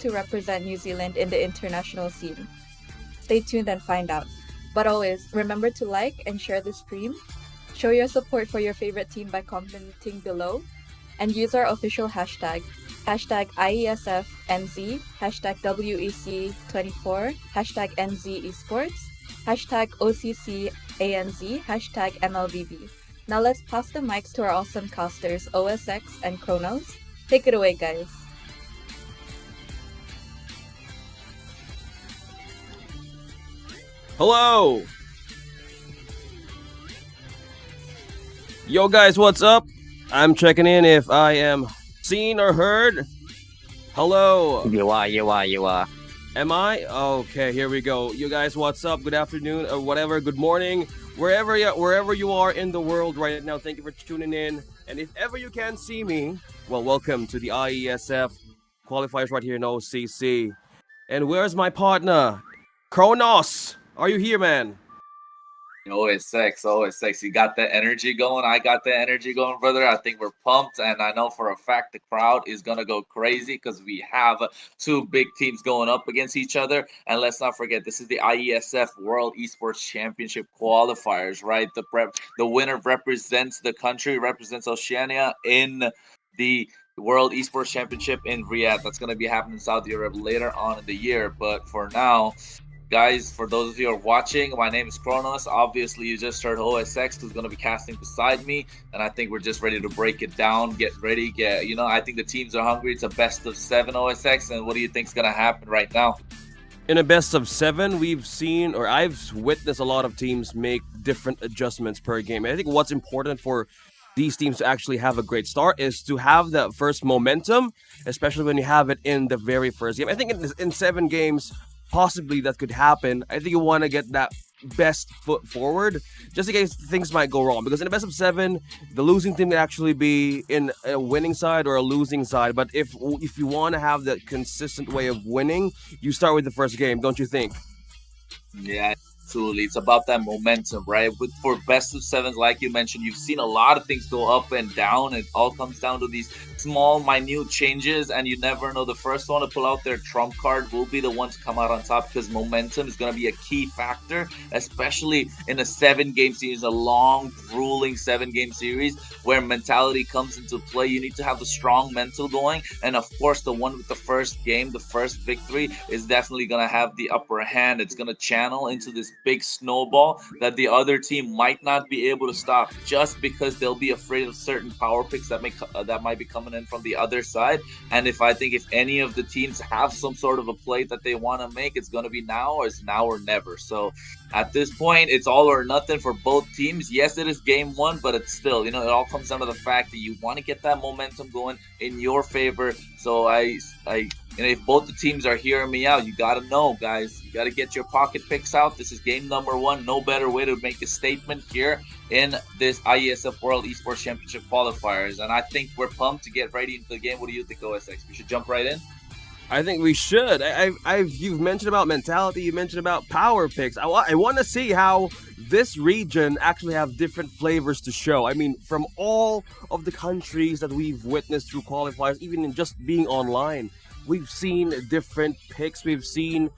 to represent New Zealand in the international scene? Stay tuned and find out. But always, remember to like and share the stream. Show your support for your favorite team by commenting below. And use our official hashtag, hashtag IESFNZ, hashtag WEC24, hashtag NZ Esports, hashtag OCCANZ, hashtag mlbb. Now let's pass the mics to our awesome casters, OSX and Kronos. Take it away, guys. Hello! Yo guys, what's up? I'm checking in if I am seen or heard. Hello. You are. Am I? Okay, here we go. You guys, what's up? Good afternoon or whatever. Good morning. Wherever you are in the world right now, thank you for tuning in. And if ever you can see me, well, welcome to the IESF Qualifiers right here in OCC. And where's my partner? Kronos! Are you here, man? OSX. You got that energy going. I got that energy going, brother. I think we're pumped, and I know for a fact the crowd is gonna go crazy because we have two big teams going up against each other. And let's not forget, this is the IESF World Esports Championship qualifiers, right? The winner represents the country, represents Oceania in the World Esports Championship in Riyadh. That's gonna be happening in Saudi Arabia later on in the year. But for now, guys, for those of you who are watching, my name is Kronos. Obviously, you just heard OSX, who's going to be casting beside me, and I think we're just ready to break it down. Get ready. I think the teams are hungry. It's a best of 7 OSX, and what do you think is going to happen right now? In a best of 7, we've seen, or I've witnessed a lot of teams make different adjustments per game. And I think what's important for these teams to actually have a great start is to have that first momentum, especially when you have it in the very first game. I think in 7 games, possibly that could happen. I think you want to get that best foot forward just in case things might go wrong, because in a best of 7 the losing team can actually be in a winning side or a losing side. But if you want to have that consistent way of winning, you start with the first game, don't you think? Yeah, absolutely. It's about that momentum, right? For best of 7s, like you mentioned, you've seen a lot of things go up and down. It all comes down to these small, minute changes, and you never know. The first one to pull out their trump card will be the one to come out on top, because momentum is going to be a key factor, especially in a 7-game series, a long, grueling 7-game series where mentality comes into play. You need to have the strong mental going, and of course, the one with the first game, the first victory, is definitely going to have the upper hand. It's going to channel into this big snowball that the other team might not be able to stop, just because they'll be afraid of certain power picks that might be coming in from the other side. And if any of the teams have some sort of a play that they want to make, it's going to be now, or it's now or never. So at this point, it's all or nothing for both teams. Yes, it is game 1, but it's still, it all comes down to the fact that you want to get that momentum going in your favor. So if both the teams are hearing me out, you got to know, guys, you got to get your pocket picks out. This is game number 1. No better way to make a statement here in this IESF World Esports Championship qualifiers. And I think we're pumped to get right into the game. What do you think, OSX? We should jump right in? I think we should. You've mentioned about mentality. You mentioned about power picks. I want to see how this region actually have different flavors to show. I mean, from all of the countries that we've witnessed through qualifiers, even in just being online, we've seen different picks. We've seen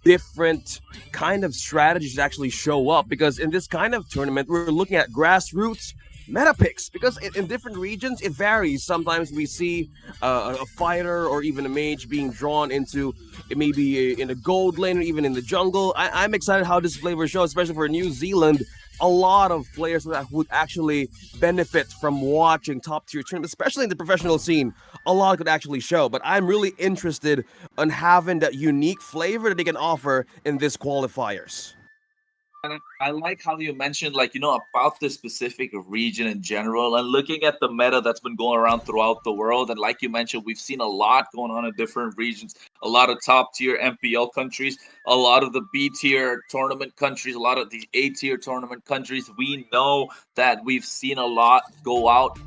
different kind of strategies actually show up, because in this kind of tournament, we're looking at grassroots meta picks, because in different regions it varies. Sometimes we see a fighter or even a mage being drawn into maybe in a gold lane or even in the jungle. I'm excited how this flavor shows, especially for New Zealand. A lot of players that would actually benefit from watching top tier tournaments, especially in the professional scene. A lot could actually show, but I'm really interested in having that unique flavor that they can offer in this qualifiers. And I like how you mentioned, about the specific region in general, and looking at the meta that's been going around throughout the world. And like you mentioned, we've seen a lot going on in different regions, a lot of top tier MPL countries, a lot of the B tier tournament countries, a lot of the A tier tournament countries. We know that we've seen a lot go out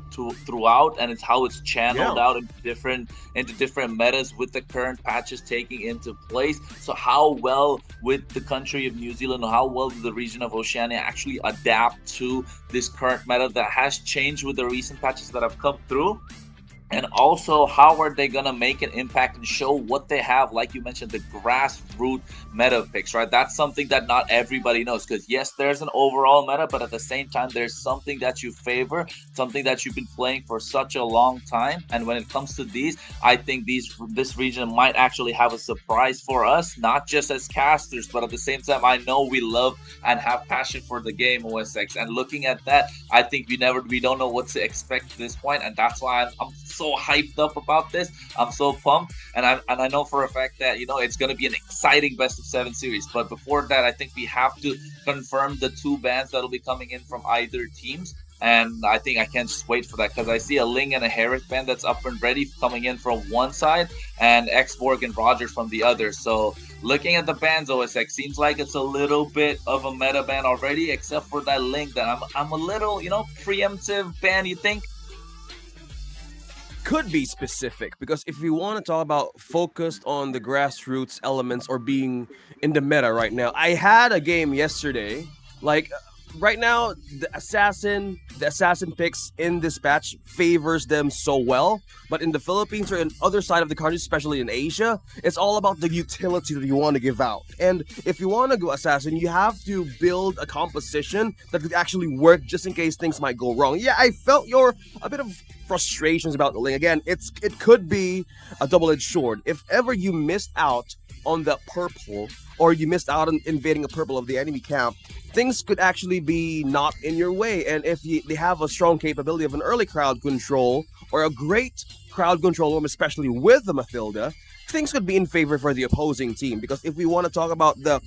throughout, and it's how it's channeled out into different metas with the current patches taking into place. So how well with the country of New Zealand, or how well the region of Oceania actually adapt to this current meta that has changed with the recent patches that have come through? And also, how are they gonna make an impact and show what they have? Like you mentioned, the grassroots meta picks, right? That's something that not everybody knows. Because yes, there's an overall meta, but at the same time, there's something that you favor, something that you've been playing for such a long time. And when it comes to these, I think this region might actually have a surprise for us, not just as casters, but at the same time, I know we love and have passion for the game OSX. And looking at that, I think we don't know what to expect at this point, and that's why I'm so hyped up about this. I'm so pumped, and I know for a fact that it's going to be an exciting best of 7 series. But before that, I think we have to confirm the 2 bans that'll be coming in from either teams. And I think I can't just wait for that, because I see a Ling and a Harris band that's up and ready coming in from one side, and Xborg and Roger from the other. So looking at the bans, OSX seems like it's a little bit of a meta ban already, except for that Ling that I'm a little preemptive ban. You think? Could be specific, because if we want to talk about focused on the grassroots elements or being in the meta right now, I had a game yesterday. Like right now, the assassin picks in this patch favors them so well, but in the Philippines or in other side of the country, especially in Asia, it's all about the utility that you want to give out. And if you want to go assassin, you have to build a composition that could actually work just in case things might go wrong. Yeah, I felt a bit of frustrations about the Ling. Again, it could be a double-edged sword. If ever you missed out on the purple, or you missed out on invading a purple of the enemy camp, things could actually be not in your way. And if they have a strong capability of an early crowd control or a great crowd control, especially with the Mathilda, things could be in favor for the opposing team. Because if we want to talk about the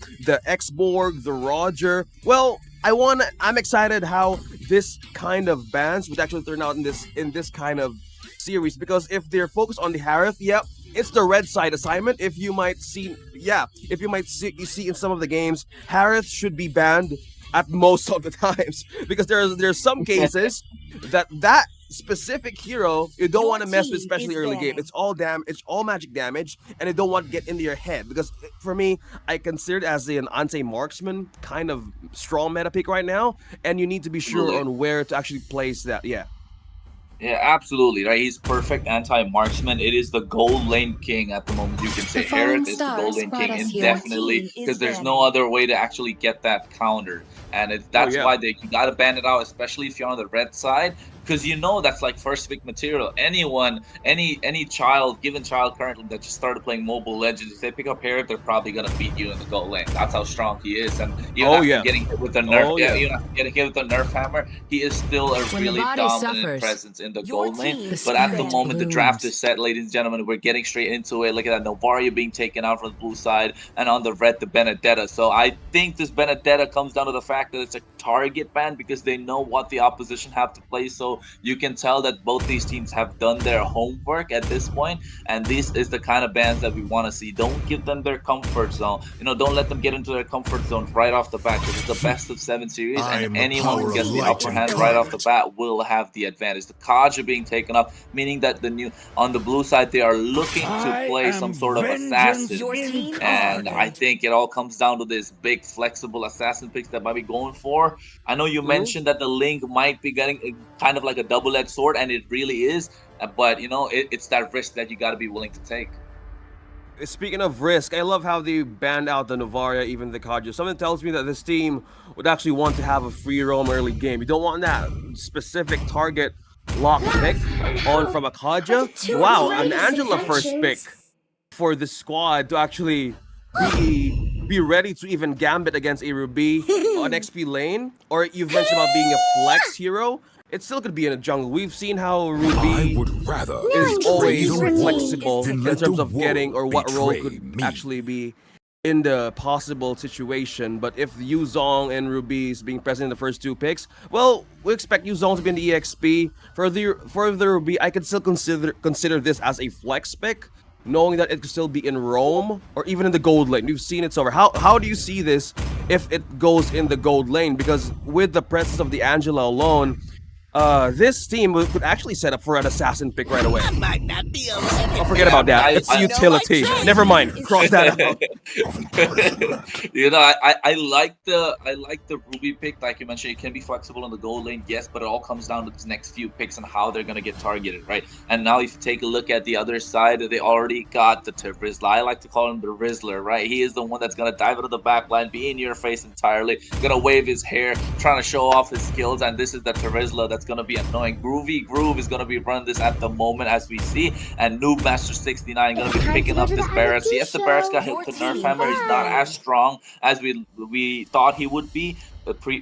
Xborg, the Roger, well, I'm excited how this kind of bans would actually turn out in this kind of series. Because if they're focused on the Harith, yep, it's the red side assignment. If you might see in some of the games, Harith should be banned at most of the times, because there's some cases that specific hero you don't want to mess with, especially early game. It's all magic damage, and you don't want to get into your head. Because for me, I consider it as an anti-marksman kind of strong meta pick right now, and you need to be sure on where to actually place that. Yeah, absolutely, right? He's perfect anti-marksman. It is the gold lane king at the moment. You can say Harith is the gold lane king indefinitely, because there's no other way to actually get that counter. And that's why you gotta ban it out, especially if you're on the red side, because that's like first pick material. Anyone, any given child currently that just started playing Mobile Legends, if they pick up Harith, they're probably gonna beat you in the gold lane. That's how strong he is. And even after getting hit with the nerf, even after getting hit with the nerf hammer, he is still a really dominant presence in the gold lane. But at the moment, the draft is set, ladies and gentlemen. We're getting straight into it. Look at that Novaria being taken out from the blue side, and on the red, the Benedetta. So I think this Benedetta comes down to the fact that it's a target ban, because they know what the opposition have to play. So you can tell that both these teams have done their homework at this point, and this is the kind of bans that we want to see. Don't give them their comfort zone. Don't let them get into their comfort zone right off the bat, because it's a best of 7 series, and anyone who gets the upper hand right off the bat will have the advantage. The Kaja being taken up, meaning that on the blue side, they are looking to play some sort of assassin. And I think it all comes down to this big flexible assassin picks that might be going for. I know you mentioned that the Link might be getting kind of like a double-edged sword, and it really is. But it's that risk that you got to be willing to take. Speaking of risk, I love how they banned out the Novaria, even the Kaja. Something tells me that this team would actually want to have a free roam early game. You don't want that specific target lock pick on from a Kaja. Wow, an Angela first pick for the squad to actually be ready to even gambit against a Ruby on XP lane. Or you've mentioned about being a flex hero. It still could be in a jungle. We've seen how Ruby is always flexible in terms of getting or what role could actually be in the possible situation. But if Yuzong and Ruby is being present in the first 2 picks, well, we expect Yuzong to be in the EXP. For the Ruby, I could still consider this as a flex pick, knowing that it could still be in Rome or even in the gold lane. We've seen it so far. How do you see this if it goes in the gold lane? Because with the presence of the Angela alone, this team could actually set up for an assassin pick right away. Might not be I'll forget about that. It's utility. Never mind. Cross that out. I like the Ruby pick, like you mentioned. It can be flexible in the gold lane, yes, but it all comes down to these next few picks and how they're gonna get targeted, right? And now if you take a look at the other side, they already got the Rizzler. I like to call him the Rizzler, right? He is the one that's gonna dive into the back line, be in your face entirely, gonna wave his hair, trying to show off his skills, and this is the Rizzler that's gonna be annoying. Groovy Groove is gonna be running this at the moment as we see, and Noob Master 69 gonna be picking up this Barrett. Yes, the Barrett's got hit with the Nerf Hammer. He's not as strong as we thought he would be.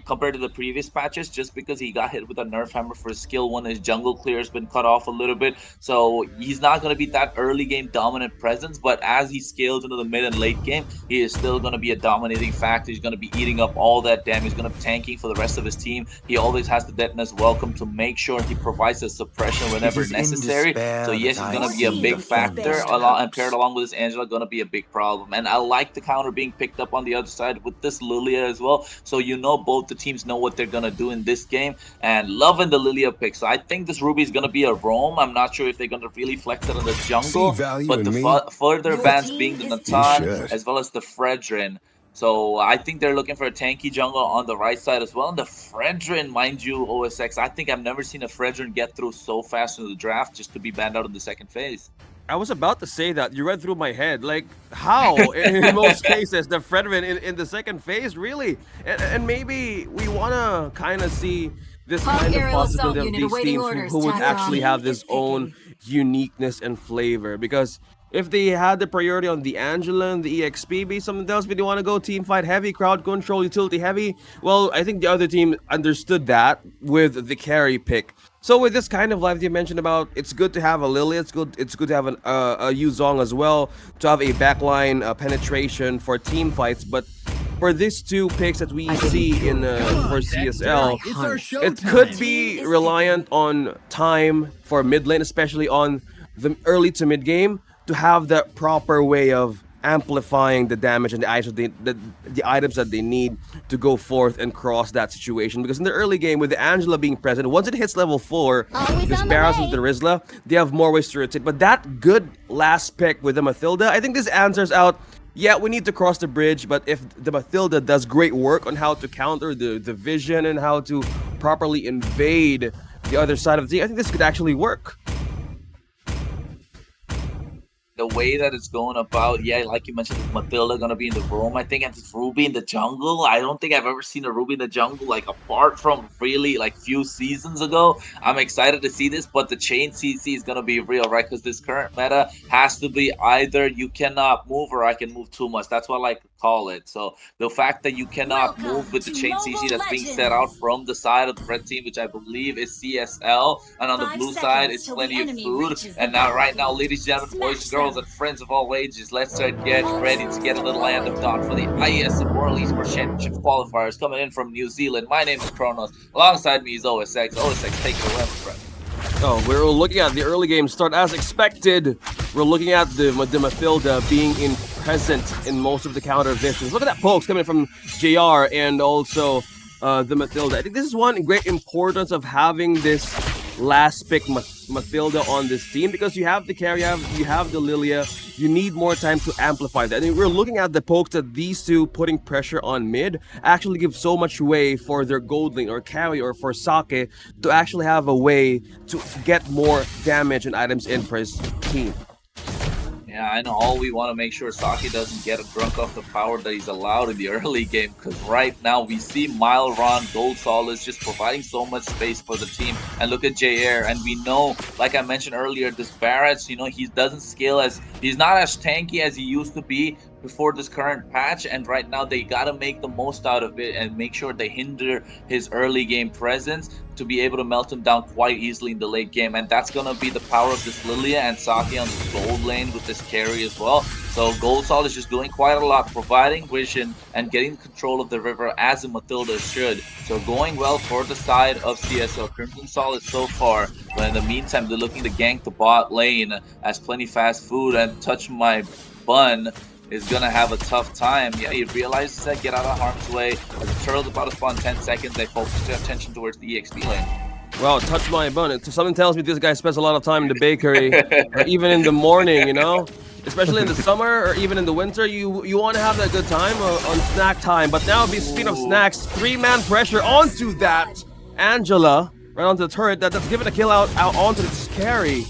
Compared to the previous patches, just because he got hit with a Nerf Hammer for his skill 1, his jungle clear has been cut off a little bit, so he's not going to be that early game dominant presence, but as he scales into the mid and late game, he is still going to be a dominating factor. He's going to be eating up all that damage. He's going to be tanking for the rest of his team. He always has the deadness welcome to make sure he provides the suppression whenever necessary. So yes, he's going to be a big factor, and paired along with this Angela, going to be a big problem. And I like the counter being picked up on the other side with this Lilia as well, so both the teams know what they're gonna do in this game, and loving the Lilia pick. So I think this Ruby is gonna be a roam. I'm not sure if they're gonna really flex it on the jungle, but the further bans being the Natan as well as the Fredrin. So I think they're looking for a tanky jungle on the right side as well. And the Fredrin, mind you, OSX, I think I've never seen a Fredrin get through so fast in the draft just to be banned out in the second phase. I was about to say that. You read through my head. Like, how? In most cases, the Fredrin in the second phase? Really? And maybe we want to kind of see this kind of possibility of these teams who would actually have this own uniqueness and flavor. Because if they had the priority on the Angela and the EXP be something else, but they want to go team fight heavy, crowd control, utility heavy, well, I think the other team understood that with the carry pick. So with this kind of life you mentioned about, it's good to have a Lily, it's good to have a Yuzong as well, to have a backline penetration for team fights, but for these two picks that we see in for CSL, it could be reliant on time for mid lane, especially on the early to mid game, to have that proper way of amplifying the damage and the items that they need to go forth and cross that situation. Because in the early game, with the Angela being present, once it hits level 4, this Barrows with the Rizla, they have more ways to rotate. But that good last pick with the Mathilda, I think this answers out, yeah, we need to cross the bridge, but if the Mathilda does great work on how to counter the vision and how to properly invade the other side of the team, I think this could actually work. The way that it's going about, yeah, like you mentioned, Mathilda gonna be in the room. I think it's Ruby in the jungle. I don't think I've ever seen a Ruby in the jungle, like, apart from really like few seasons ago. I'm excited to see this, but the chain CC is gonna be real, right? Because this current meta has to be either you cannot move or I can move too much. That's what I like to call it. So the fact that you cannot move with the chain CC that's being set out from the side of the red team, which I believe is CSL, and on the blue side is plenty of food. And now, right now, ladies and gentlemen, boys and girls, and friends of all ages, let's get ready to get a little hand of dawn for the IESF World Esports Championship qualifiers coming in from New Zealand. My name is Kronos. Alongside me is OSX. OSX, take the win, friend. Oh, we're looking at the early game start as expected. We're looking at the Mathilda being present in most of the counter visions. Look at that pokes coming from JR and also the Mathilda. I think this is one great importance of having this last pick Mathilda on this team, because you have the carry, you have the Lilia, you need more time to amplify that. And we're looking at the pokes that these two putting pressure on mid actually give so much way for their gold lane or carry or for Sake to actually have a way to get more damage and items in for his team. Yeah, I know. All we want to make sure Saki doesn't get drunk off the power that he's allowed in the early game, because right now we see Milron, Gold Solace just providing so much space for the team. And look at JR, and we know, like I mentioned earlier, this Barrett, he doesn't scale as, he's not as tanky as he used to be before this current patch, and right now they gotta make the most out of it and make sure they hinder his early game presence to be able to melt him down quite easily in the late game. And that's gonna be the power of this Lilia and Saki on the gold lane with this carry as well. So Gold Sol is just doing quite a lot, providing vision and getting control of the river as a Mathilda should. So going well for the side of CSL. Crimson Solid so far, but in the meantime they're looking to gank the bot lane as Plenty Fast Food and Touch My Bun is gonna have a tough time. Yeah, he realizes that, get out of harm's way. As the turtle's about to spawn 10 seconds, they focus their attention towards the EXP lane. Well, Touch My Bun. Something tells me this guy spends a lot of time in the bakery, even in the morning, especially in the summer or even in the winter. You want to have that good time on snack time. But now, speaking of snacks, 3-man pressure onto that Angela, right onto the turret. That's giving a kill out onto the carry.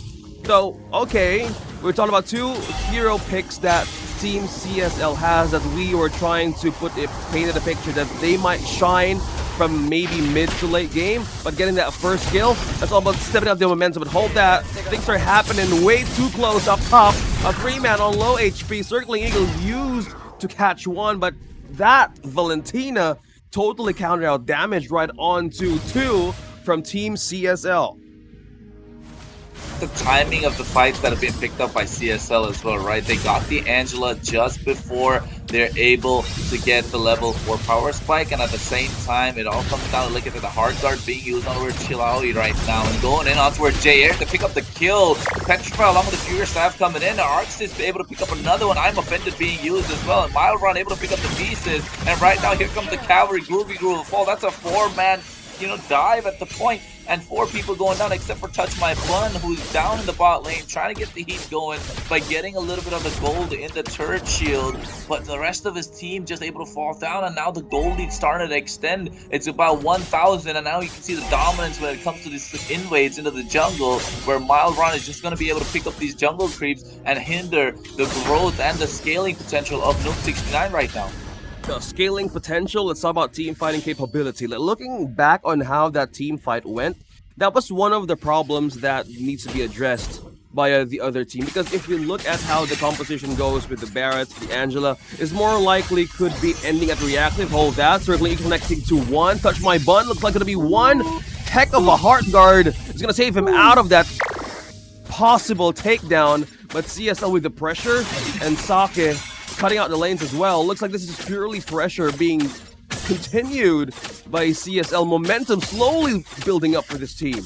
So, okay, we're talking about 2 hero picks that Team CSL has that we were trying to painted a picture that they might shine from maybe mid to late game, but getting that first kill, that's all about stepping up the momentum. But hold that, things are happening way too close up top. A 3-man on low HP, Circling Eagle used to catch one, but that Valentina totally countered out damage right onto 2 from Team CSL. The timing of the fights that have been picked up by CSL as well, right? They got the Angela just before they're able to get the level 4 power spike, and at the same time, it all comes down to looking at the hard guard being used on where Chilawi right now, and going in onto where JR to pick up the kill. Petrify along with the Furious Staff coming in, Arx is able to pick up another one. I'm Offended being used as well, and Milron able to pick up the pieces, and right now here comes the Cavalry. Groovy Groove fall. That's a 4-man, dive at the point, and 4 people going down except for Touch My Bun, who's down in the bot lane trying to get the heat going by getting a little bit of the gold in the turret shield, but the rest of his team just able to fall down, and now the gold lead starting to extend. It's about 1,000, and now you can see the dominance when it comes to these invades into the jungle, where Milron is just going to be able to pick up these jungle creeps and hinder the growth and the scaling potential of Nuke 69 right now. Scaling potential, let's talk about team fighting capability. Looking back on how that team fight went, that was one of the problems that needs to be addressed by the other team, because if you look at how the composition goes with the Barrett, the Angela, is more likely could be ending at reactive. Hold that, certainly connecting to 1. Touch My Bun, looks like it'll be 1 heck of a heart guard. It's gonna save him out of that possible takedown, but CSL with the pressure and Sake cutting out the lanes as well. Looks like this is purely pressure being continued by CSL. Momentum slowly building up for this team.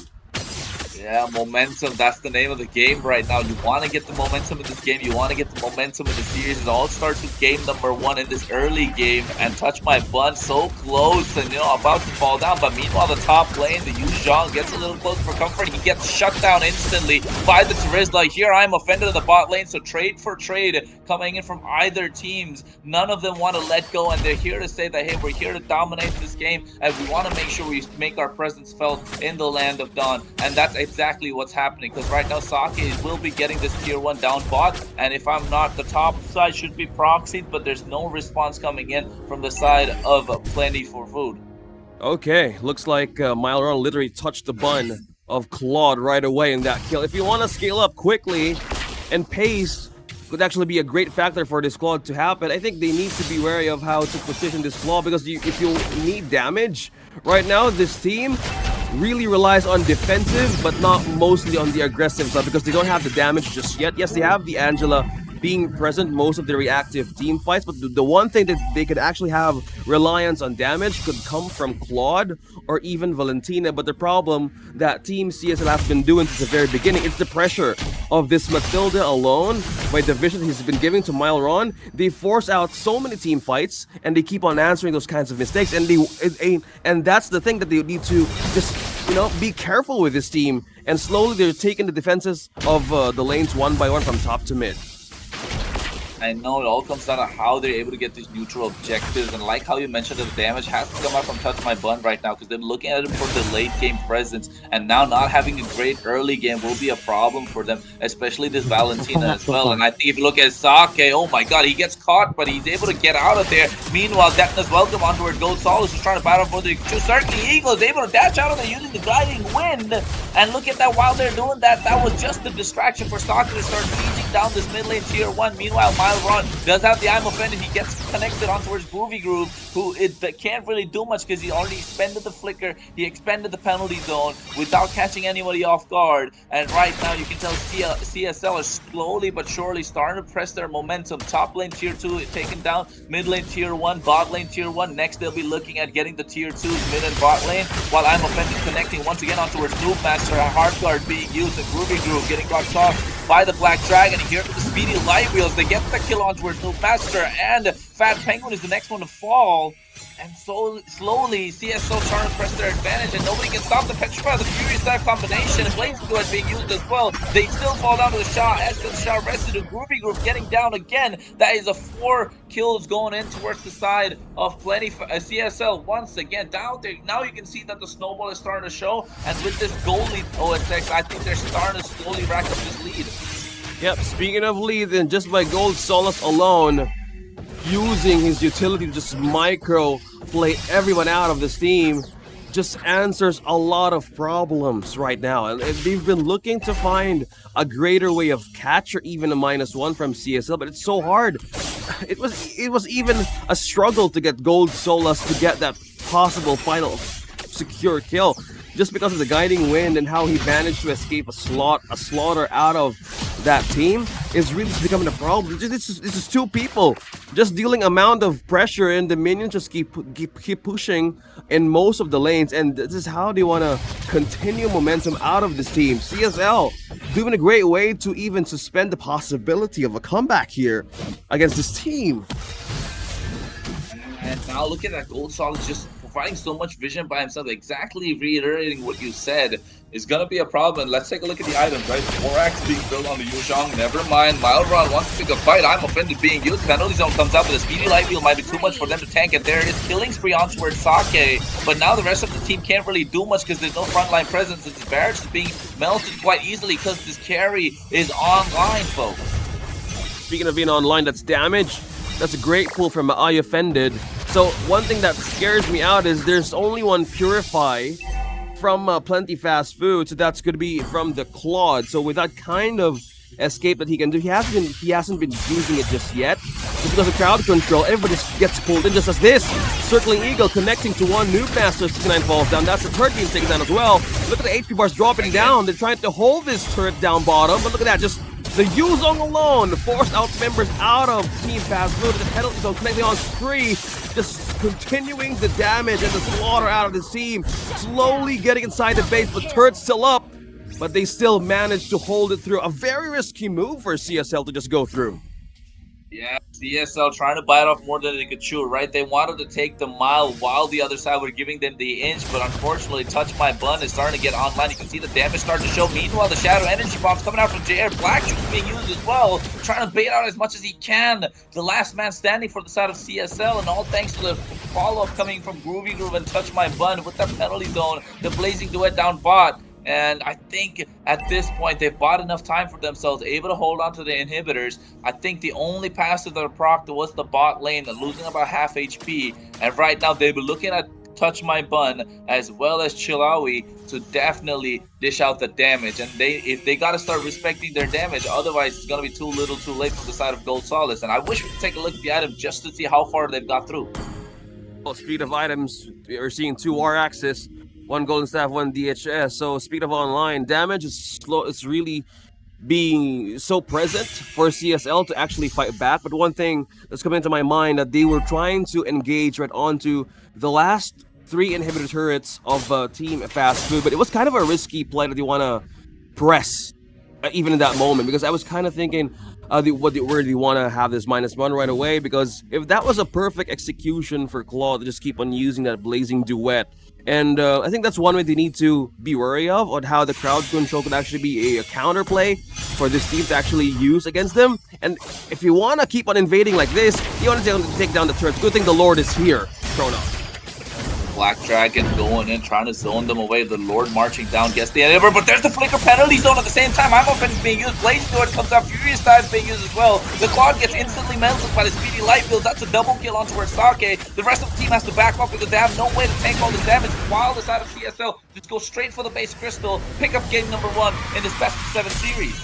Yeah, momentum, that's the name of the game right now. You want to get the momentum in this game. You want to get the momentum in the series. It all starts with game number 1 in this early game. And Touch My Bun so close and, about to fall down. But meanwhile, the top lane, the Yu Zhang gets a little close for comfort. He gets shut down instantly by the Terizla. Here I'm Offended in the bot lane. So trade for trade coming in from either teams. None of them want to let go. And they're here to say that, hey, we're here to dominate this game. And we want to make sure we make our presence felt in the Land of Dawn. And that's exactly what's happening, because right now Sake will be getting this tier 1 down bot, and if I'm not, the top side should be proxied, but there's no response coming in from the side of Plenty for Food. Okay, looks like Milron literally touched the bun of Claude right away in that kill. If you want to scale up quickly, and pace could actually be a great factor for this Claude to happen, I think they need to be wary of how to position this Claude, because if you need damage, right now this team really relies on defensive, but not mostly on the aggressive side, because they don't have the damage just yet. Yes, they have the Angela being present most of the reactive team fights, but the one thing that they could actually have reliance on damage could come from Claude or even Valentina. But the problem that Team CSL has been doing since the very beginning, it's the pressure of this Matilda alone by the vision he's been giving to Milron. They force out so many team fights, and they keep on answering those kinds of mistakes, and that's the thing that they need to just be careful with this team, and slowly they're taking the defenses of the lanes one by one from top to mid. I know it all comes down to how they're able to get these neutral objectives, and like how you mentioned that the damage has to come out from Touch My Bun right now, because they're looking at it for the late game presence, and now not having a great early game will be a problem for them, especially this Valentina as well. And I think if you look at Sake, oh my god, he gets caught, but he's able to get out of there. Meanwhile, Detna's welcome onto where Gold Solace is trying to battle for the Circling Eagle, is able to dash out of there using the Guiding Wind, and look at that, while they're doing that, that was just a distraction for Sake to start sieging down this mid lane tier 1. Meanwhile, Milron does have the I'm Offended. He gets connected on towards Groovy Groove, who can't really do much because he already expended the flicker, he expended the penalty zone without catching anybody off guard. And right now you can tell CSL is slowly but surely starting to press their momentum. Top lane tier 2 taken down, mid lane tier 1, bot lane tier 1. Next they'll be looking at getting the tier 2s mid and bot lane, while I'm Offended connecting once again on towards Noob Master. A hard guard being used, and Groovy Groove getting blocked off by the Black Dragon. And here for the speedy light wheels, they get the kill on towards Noob Master, and Fat Penguin is the next one to fall. And so slowly, CSO trying to press their advantage, and nobody can stop the Petrify. The Furious Dive combination, Blazing Duet being used as well. They still fall down to the shot. As the shot rested, a Groovy Group getting down again. That is a 4 kills going in towards the side of CSL once again down there. Now you can see that the snowball is starting to show, and with this goal lead OSX, I think they're starting to slowly rack up this lead. Yep, speaking of lead, then just by Gold Solace alone, using his utility to just micro play everyone out of this team, just answers a lot of problems right now. And they've been looking to find a greater way of catch or even a -1 from CSL, but it's so hard. It was even a struggle to get Gold Solace to get that possible final secure kill, just because of the guiding wind and how he managed to escape a slaughter out of that team is really becoming a problem. This is two people just dealing amount of pressure, and the minions just keep pushing in most of the lanes, and this is how they want to continue momentum out of this team. CSL doing a great way to even suspend the possibility of a comeback here against this team. And now look at that, Gold Solace just providing so much vision by himself, exactly reiterating what you said is going to be a problem. Let's take a look at the items, right? 4x being built on the Yuzhong, never mind. Mild wants to pick a fight. I'm offended being used. Penalty zone comes out, but the speedy light wheel might be too much for them to tank, and there it is, killing spree on towards Sake. But now the rest of the team can't really do much because there's no frontline presence. This barrage is being melted quite easily because this carry is online, folks. Speaking of being online, that's damage. That's a great pull from I Offended. So one thing that scares me out is there's only one Purify from Plenty Fast Food, so that's going to be from the Claude. So with that kind of escape that he can do, he hasn't been using it just yet. Just because of crowd control, everybody gets pulled in just as this. Circling Eagle connecting to one Noob Master, 69 falls down. That's the third being taken down as well. Look at the HP bars dropping down. They're trying to hold this turret down bottom, but look at that, just the Yuzhong alone forced out members out of Team Fast Food. The penalty zone connecting on three, just continuing the damage and the slaughter out of this team. Slowly getting inside the base, but turret's still up. But they still managed to hold it through. A very risky move for CSL to just go through. Yeah, CSL trying to bite off more than they could chew, right? They wanted to take the mile while the other side were giving them the inch, but unfortunately, Touch My Bun is starting to get online. You can see the damage starting to show. Meanwhile, the Shadow Energy Bombs coming out from JR. Black Juice being used as well, trying to bait out as much as he can. The last man standing for the side of CSL, and all thanks to the follow-up coming from Groovy Groove and Touch My Bun with that penalty zone, the Blazing Duet down bot. And I think at this point, they've bought enough time for themselves, able to hold on to the inhibitors. I think the only passive that procced was the bot lane, losing about half HP. And right now, they've been looking at Touch My Bun as well as Chilawi to definitely dish out the damage. And if they got to start respecting their damage, otherwise it's going to be too little too late for the side of Gold Solace. And I wish we could take a look at the item just to see how far they've got through. Well, speed of items, we're seeing 2 R-Axis. 1 Golden Staff, 1 DHS. So speed of online damage is slow. It's really being so present for CSL to actually fight back. But one thing that's coming into my mind, that they were trying to engage right onto the last 3 inhibitor turrets of Team Fast Food, but it was kind of a risky play that they want to press even in that moment, because I was kind of thinking where do you want to have this -1 right away, because if that was a perfect execution for Claw to just keep on using that Blazing Duet. And I think that's one way they need to be wary of, on how the crowd control could actually be a counterplay for this team to actually use against them. And if you want to keep on invading like this, you want to take down the turrets. Good thing the Lord is here, Kronos. Black Dragon going in, trying to zone them away. The Lord marching down, gets the enabler, but there's the flicker penalty zone at the same time. I'm offense being used. Blaze Sword comes out. Furious Dive being used as well. The Claude gets instantly melted by the speedy light build. That's a double kill onto Sake. The rest of the team has to back off because they have no way to tank all this damage, while the side of CSL just go straight for the base crystal, pick up game number 1 in this best of 7 series.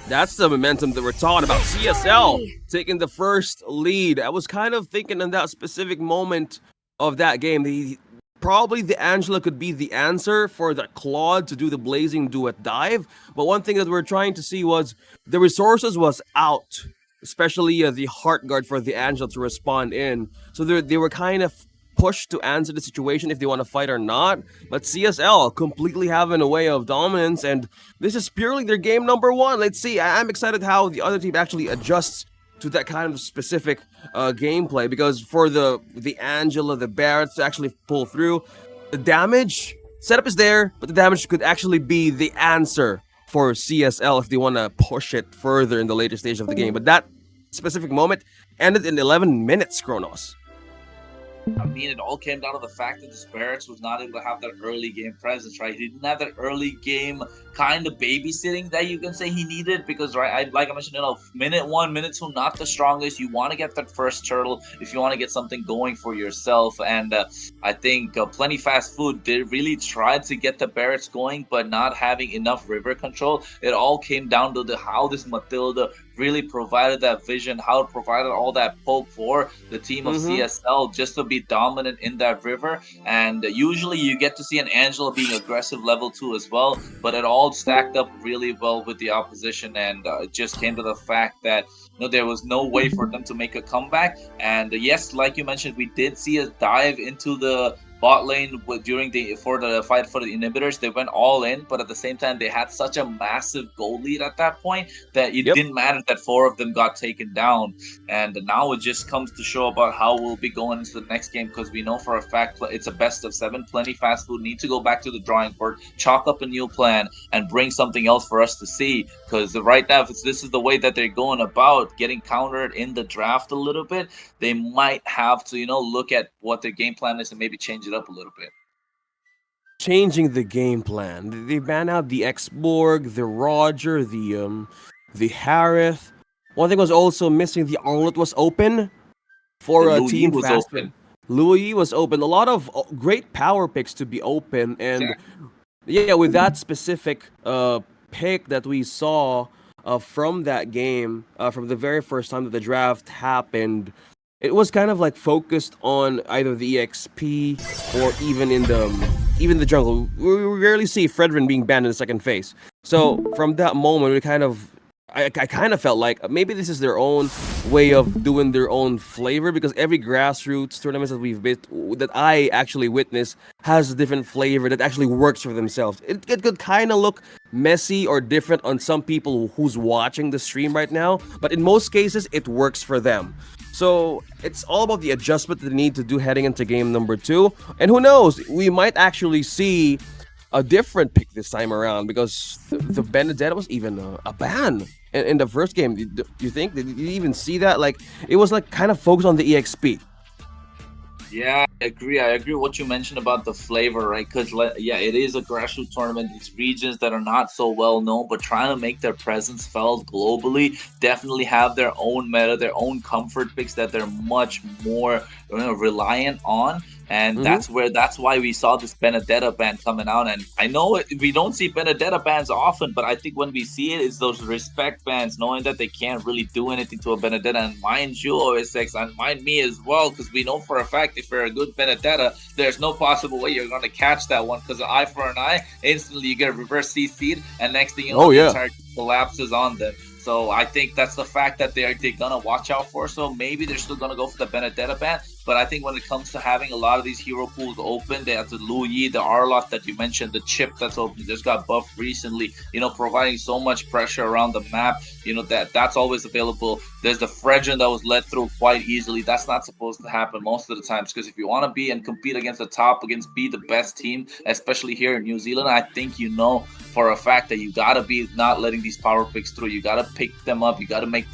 That's the momentum that we're talking about. CSL taking the first lead. I was kind of thinking in that specific moment of that game, probably the Angela could be the answer for the Claude to do the Blazing Duet dive. But one thing that we're trying to see was the resources was out, especially the Heart Guard for the Angela to respond in. So they were kind of pushed to answer the situation if they want to fight or not. But CSL completely having a way of dominance, and this is purely their game number 1. Let's see. I'm excited how the other team actually adjusts to that kind of specific gameplay, because for the Angela, the Barretts to actually pull through, the damage setup is there, but the damage could actually be the answer for CSL if they want to push it further in the later stage of the game. But that specific moment ended in 11 minutes, Kronos. I mean, it all came down to the fact that the Spirits was not able to have that early game presence, right? He didn't have that early game kind of babysitting that you can say he needed, because, right, like I mentioned, minute 1, minute 2, not the strongest. You want to get that first turtle if you want to get something going for yourself. And I think Plenty Fast Food did really try to get the Barretts going, but not having enough river control. It all came down to how this Matilda really provided that vision, how it provided all that poke for the team of CSL just to be dominant in that river. And usually you get to see an Angela being aggressive level 2 as well, but it all stacked up really well with the opposition, and it just came to the fact that there was no way for them to make a comeback. And yes, like you mentioned, we did see a dive into the bot lane for the fight for the inhibitors. They went all in, but at the same time they had such a massive goal lead at that point that it didn't matter that 4 of them got taken down. And now it just comes to show about how we'll be going into the next game, because we know for a fact it's a best of 7. Plenty Fast Food need to go back to the drawing board, chalk up a new plan, and bring something else for us to see. Because right now, if this is the way that they're going about getting countered in the draft a little bit, they might have to look at what their game plan is and maybe change it up a little bit. Changing the game plan. They ban out the Xborg, the Roger, the Harith. One thing was also missing. The Arlet was open for a team was fast. open. Louis was open. A lot of great power picks to be open, and yeah, with that specific pick that we saw from that game, from the very first time that the draft happened, it was kind of like focused on either the EXP or even the jungle. We rarely see Fredrin being banned in the second phase. So from that moment, I kind of felt like maybe this is their own way of doing their own flavor, because every grassroots tournaments that I actually witnessed has a different flavor that actually works for themselves. It could kind of look messy or different on some people who's watching the stream right now, but in most cases it works for them. So it's all about the adjustment that they need to do heading into game number 2. And who knows, we might actually see a different pick this time around, because the Benedetta was even a ban in the first game. Do you think? Did you even see that? Like, it was like kind of focused on the EXP. Yeah, I agree with what you mentioned about the flavor, right? Because it is a grassroots tournament. It's regions that are not so well known, but trying to make their presence felt globally. Definitely have their own meta, their own comfort picks that they're much more reliant on. And that's why we saw this Benedetta ban coming out. And I know we don't see Benedetta bans often, but I think when we see it, it's those respect bans, knowing that they can't really do anything to a Benedetta. And mind you, OSX, and mind me as well, because we know for a fact if you're a good Benedetta, there's no possible way you're going to catch that one, because eye for an eye, instantly you get a reverse CC'd, and next thing you know, the entire collapses on them. So I think that's the fact that they're gonna watch out for. So maybe they're still gonna go for the Benedetta ban. But I think when it comes to having a lot of these hero pools open, they have the Louis, the Arlot that you mentioned, the chip that's open, just got buffed recently, providing so much pressure around the map, that's always available. There's the Fredrin that was let through quite easily. That's not supposed to happen most of the times, because if you want to be and compete against the top, be the best team, especially here in New Zealand, I think for a fact that you gotta be not letting these power picks through. You gotta pick them up. You gotta make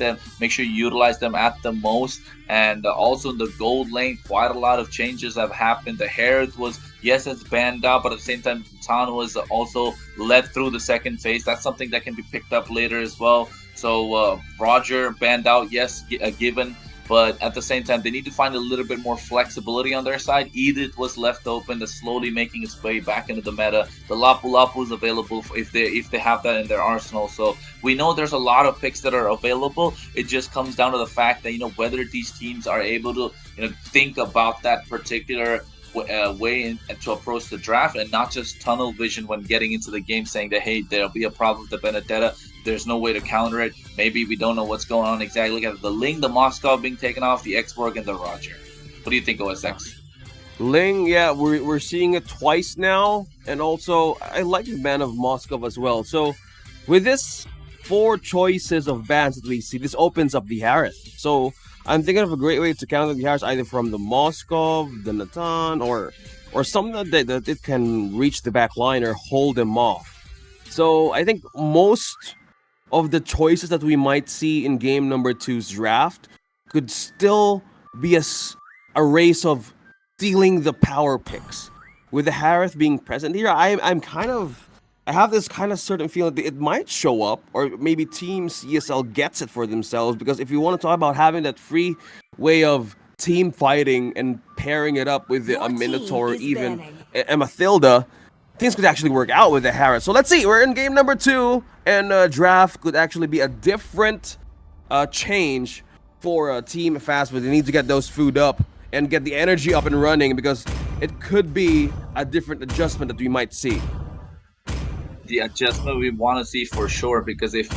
sure you utilize them at the most. And also in the gold lane, quite a lot of changes have happened. The Herod was, yes, it's banned out, but at the same time, Tan was also led through the second phase. That's something that can be picked up later as well. So Roger banned out, yes, a given. But at the same time, they need to find a little bit more flexibility on their side. Edith was left open, that's slowly making its way back into the meta. The Lapu Lapu is available if they have that in their arsenal. So we know there's a lot of picks that are available. It just comes down to the fact that whether these teams are able to think about that particular way to approach the draft, and not just tunnel vision when getting into the game, saying that, hey, there'll be a problem with the Benedetta, there's no way to counter it, maybe we don't know what's going on exactly. Look at the Ling, the Moscow being taken off, the Xborg, and the Roger. What do you think, OSX? Ling, yeah, we're seeing it twice now, and also I like the ban of Moscow as well. So with this 4 choices of bans that we see, this opens up the Harith. So I'm thinking of a great way to counter the Harith, either from the Moskov, the Natan, or something that it can reach the back line or hold them off. So I think most of the choices that we might see in game number 2's draft could still be a race of stealing the power picks. With the Harith being present here, I have this kind of certain feeling that it might show up, or maybe Team CSL gets it for themselves, because if you want to talk about having that free way of team fighting and pairing it up with a Minotaur or even a Mathilda, things could actually work out with the Harith. So let's see, we're in game number 2, and draft could actually be a different change for Team Fast, but they need to get those food up and get the energy up and running, because it could be a different adjustment that we might see. The adjustment we want to see for sure, because if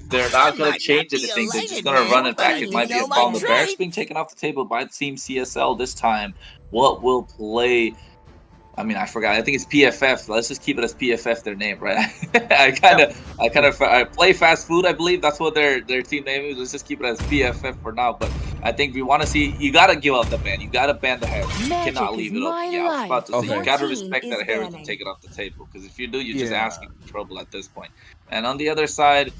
they're not going to change anything, they're just going to run it back. It might be a problem. The Barracks being taken off the table by Team CSL this time. What will play? I mean, I forgot. I think it's PFF. Let's just keep it as PFF, their name, right? I play fast food. I believe that's what their team name is. Let's just keep it as PFF for now. But I think we want to see. You gotta give up the ban. You gotta ban the Harris. You cannot leave it open. Yeah, I was about to say. You gotta respect that Harris and take it off the table. Because if you do, you're just asking for trouble at this point. And on the other side,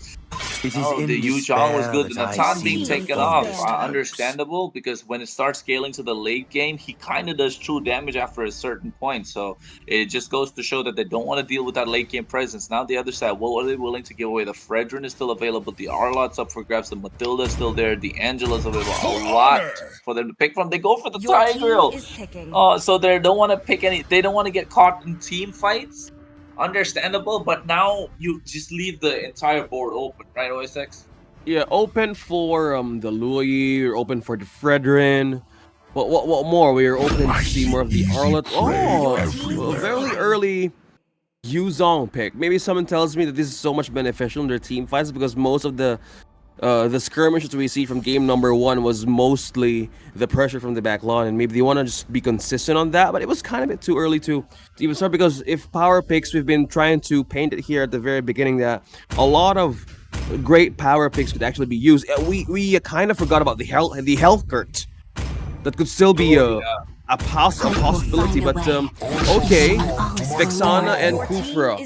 the Yu Zhang was good. The Natan being taken off, understandable, because when it starts scaling to the late game, he kind of does true damage after a certain point. So it just goes to show that they don't want to deal with that late game presence. Now the other side, what are they willing to give away? The Fredrin is still available. The Arlot's up for grabs. The Matilda is still there. The Angela's available. A lot for them to pick from. They go for the Tigreal. So they don't want to pick any. They don't want to get caught in team fights. Understandable, but now you just leave the entire board open, right, OSX? Yeah, open for the Louis, or open for the Fredrin. What more? We are open to see more of the Arlot. Oh, a very early Yu Zhang pick. Maybe someone tells me that this is so much beneficial in their team fights, because most of the skirmishes we see from game number 1 was mostly the pressure from the back line, and maybe they want to just be consistent on that, but it was kind of a bit too early to even start, because if power picks, we've been trying to paint it here at the very beginning that a lot of great power picks could actually be used. We kind of forgot about the health Kurt. That could still be a possibility, but okay, Vexana and Kufra.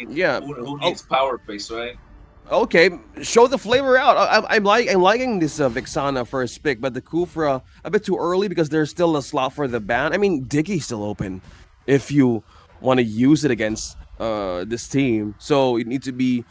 Yeah. Who needs power picks, right? Okay, show the flavor out. I'm liking this Vexana first pick, but the Kufra a bit too early, because there's still a slot for the ban. I mean, Diggy's still open if you want to use it against this team. So you need to be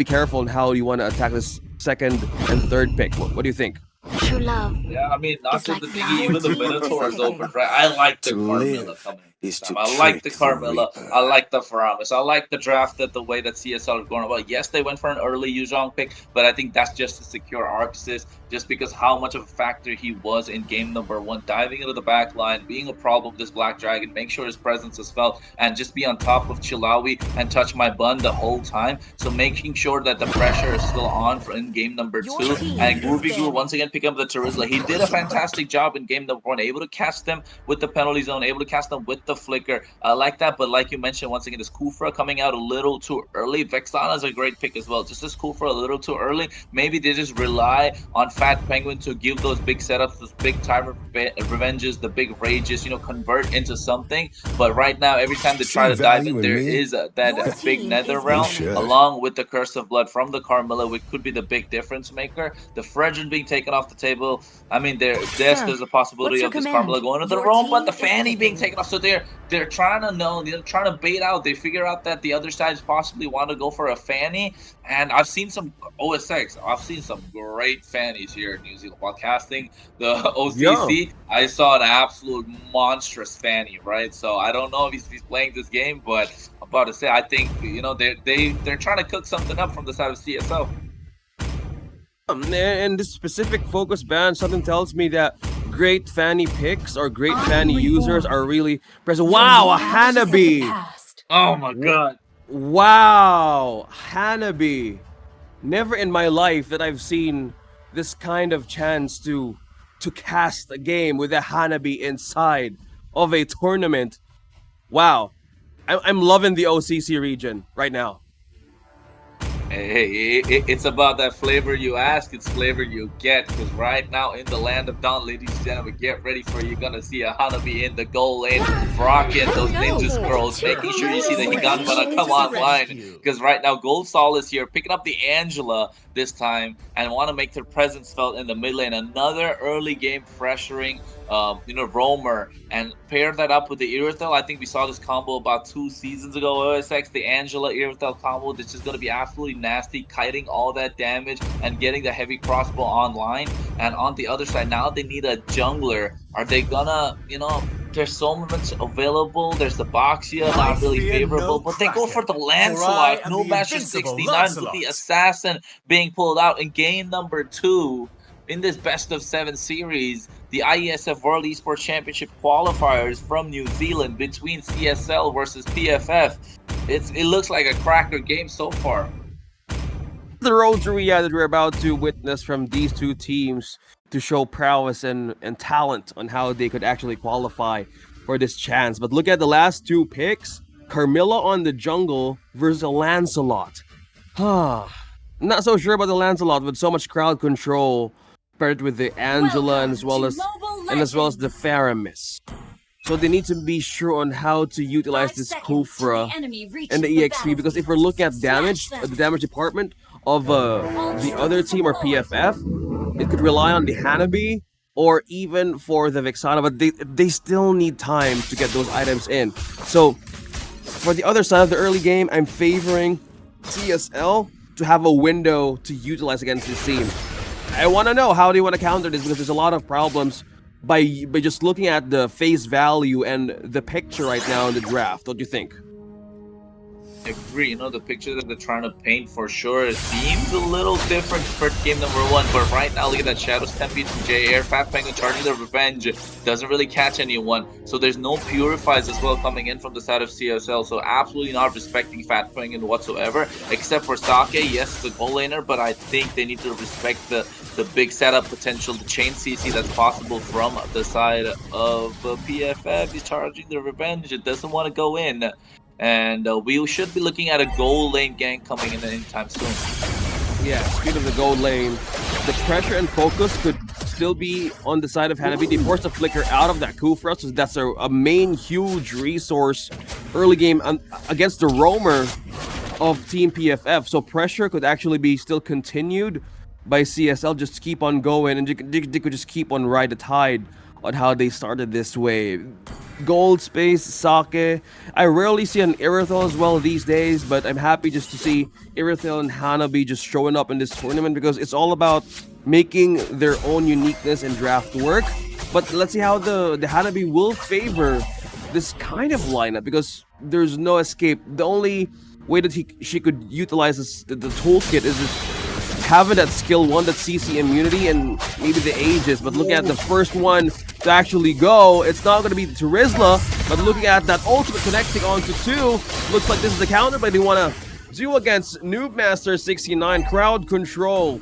careful on how you want to attack this second and third pick. What do you think? True love. Yeah, I mean, not just the Diggy, even the Minotaur is open, right? I like the Carmilla coming. I like the Carmilla. I like the Faramis. I like the draft, the way that CSL is going about. Yes, they went for an early Yu Zhang pick, but I think that's just to secure Arxis, just because how much of a factor he was in game number 1, diving into the back line, being a problem with this Black Dragon, make sure his presence is felt, and just be on top of Chilawi and touch my bun the whole time. So making sure that the pressure is still on for in game number 2. And Groovy Guru once again pick up the Terizla. He did a fantastic job in game number 1, able to cast them with the penalty zone, able to cast them with the flicker. I like that, but like you mentioned, once again, this Kufra coming out a little too early. Vexana is a great pick as well. Just this Kufra a little too early. Maybe they just rely on Fat Penguin to give those big setups, those big time revenges, the big rages, convert into something. But right now, every time they try to dive in, there is that big Nether Realm, along with the Curse of Blood from the Carmilla, which could be the big difference maker. The Fredrin being taken off the table. I mean, there's a possibility of this Carmilla going to the roam, but the Fanny being taken off. So they're trying to know, they're trying to bait out. They figure out that the other sides possibly want to go for a Fanny. And I've seen some OSX. I've seen some great Fannies here in New Zealand. While casting the OCC, I saw an absolute monstrous Fanny, right? So I don't know if he's playing this game, but I'm about to say, I think, they're trying to cook something up from the side of CSO. And this specific focus ban, something tells me that great Fanny picks or great Fanny users are really present. Wow, a Hanabi! Oh my god. Wow, Hanabi. Never in my life that I've seen this kind of chance to cast a game with a Hanabi inside of a tournament. Wow. I'm loving the OCC region right now. Hey, it's about that flavor you ask, it's flavor you get. Because right now in the land of Dawn, ladies and gentlemen, get ready for it. You're gonna see a Hanabi in the goal lane, rocking those ninja scrolls, making sure you see the Higanbana come online. Because right now, Gold Solace here, picking up the Angela this time, and want to make their presence felt in the mid lane. Another early game pressuring, roamer, and pair that up with the Irithel. I think we saw this combo about 2 seasons ago. OSX, the Angela Irithel combo. This is going to be absolutely nasty, kiting all that damage and getting the heavy crossbow online. And on the other side, now they need a jungler. Are they gonna, there's so much available. There's the Boxia, not really favorable, but they go for the Lancelot. No Master 69 with the Assassin being pulled out in game number 2 in this best of 7 series, the IESF World Esports Championship qualifiers from New Zealand between CSL versus PFF. It looks like a cracker game so far. The road to reality that we're about to witness from these two teams to show prowess and talent on how they could actually qualify for this chance. But look at the last 2 picks. Carmilla on the jungle versus a Lancelot. Not so sure about the Lancelot with so much crowd control paired with the Angela and as well as the Faramis. So they need to be sure on how to utilize this Kufra and the EXP, because if we're looking at damage, the damage department of the other team or PFF, it could rely on the Hanabi or even for the Vexana, but they still need time to get those items in. So for the other side of the early game, I'm favoring CSL to have a window to utilize against this team. I want to know how do you want to counter this, because there's a lot of problems by just looking at the face value and the picture right now in the draft. Don't you think? I agree. The picture that they're trying to paint for sure seems a little different for game number 1. But right now, look at that Shadow Stampede from JR. Fat Penguin charging their revenge. Doesn't really catch anyone. So there's no Purifies as well coming in from the side of CSL. So absolutely not respecting Fat Penguin whatsoever. Except for Sake. Yes, the goal laner. But I think they need to respect the big setup potential, the chain CC that's possible from the side of PFF. He's charging the revenge. It doesn't want to go in. And we should be looking at a gold lane gang coming in anytime soon. Yeah, speed of the gold lane. The pressure and focus could still be on the side of Hanabi. They forced a flicker out of that Kufra, so that's a main huge resource early game against the roamer of Team PFF. So pressure could actually be still continued by CSL, just keep on going, and they could just keep on ride the tide on how they started this way. Gold space, Sake. I rarely see an Irithel as well these days, but I'm happy just to see Irithel and Hanabi just showing up in this tournament, because it's all about making their own uniqueness and draft work. But let's see how the Hanabi will favor this kind of lineup, because there's no escape. The only way that she could utilize the toolkit is just having that skill 1, that CC immunity, and maybe the Aegis. But looking at the first one to actually go, it's not going to be the Terizla, but looking at that ultimate connecting onto 2, looks like this is the counter, but they want to do against Noob Master 69. Crowd control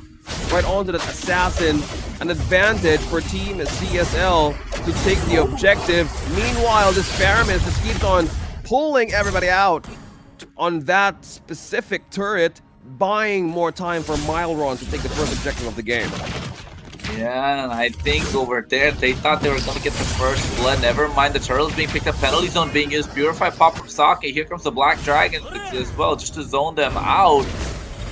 right onto that Assassin. An advantage for Team CSL to take the objective. Meanwhile, this Faramis just keeps on pulling everybody out on that specific turret, buying more time for Milron to take the first objective of the game. Yeah, and I think over there, they thought they were going to get the first blood. Never mind, the turtles being picked up, penalty zone being used, Purify pop from Sake. Here comes the Black Dragon as well, just to zone them out.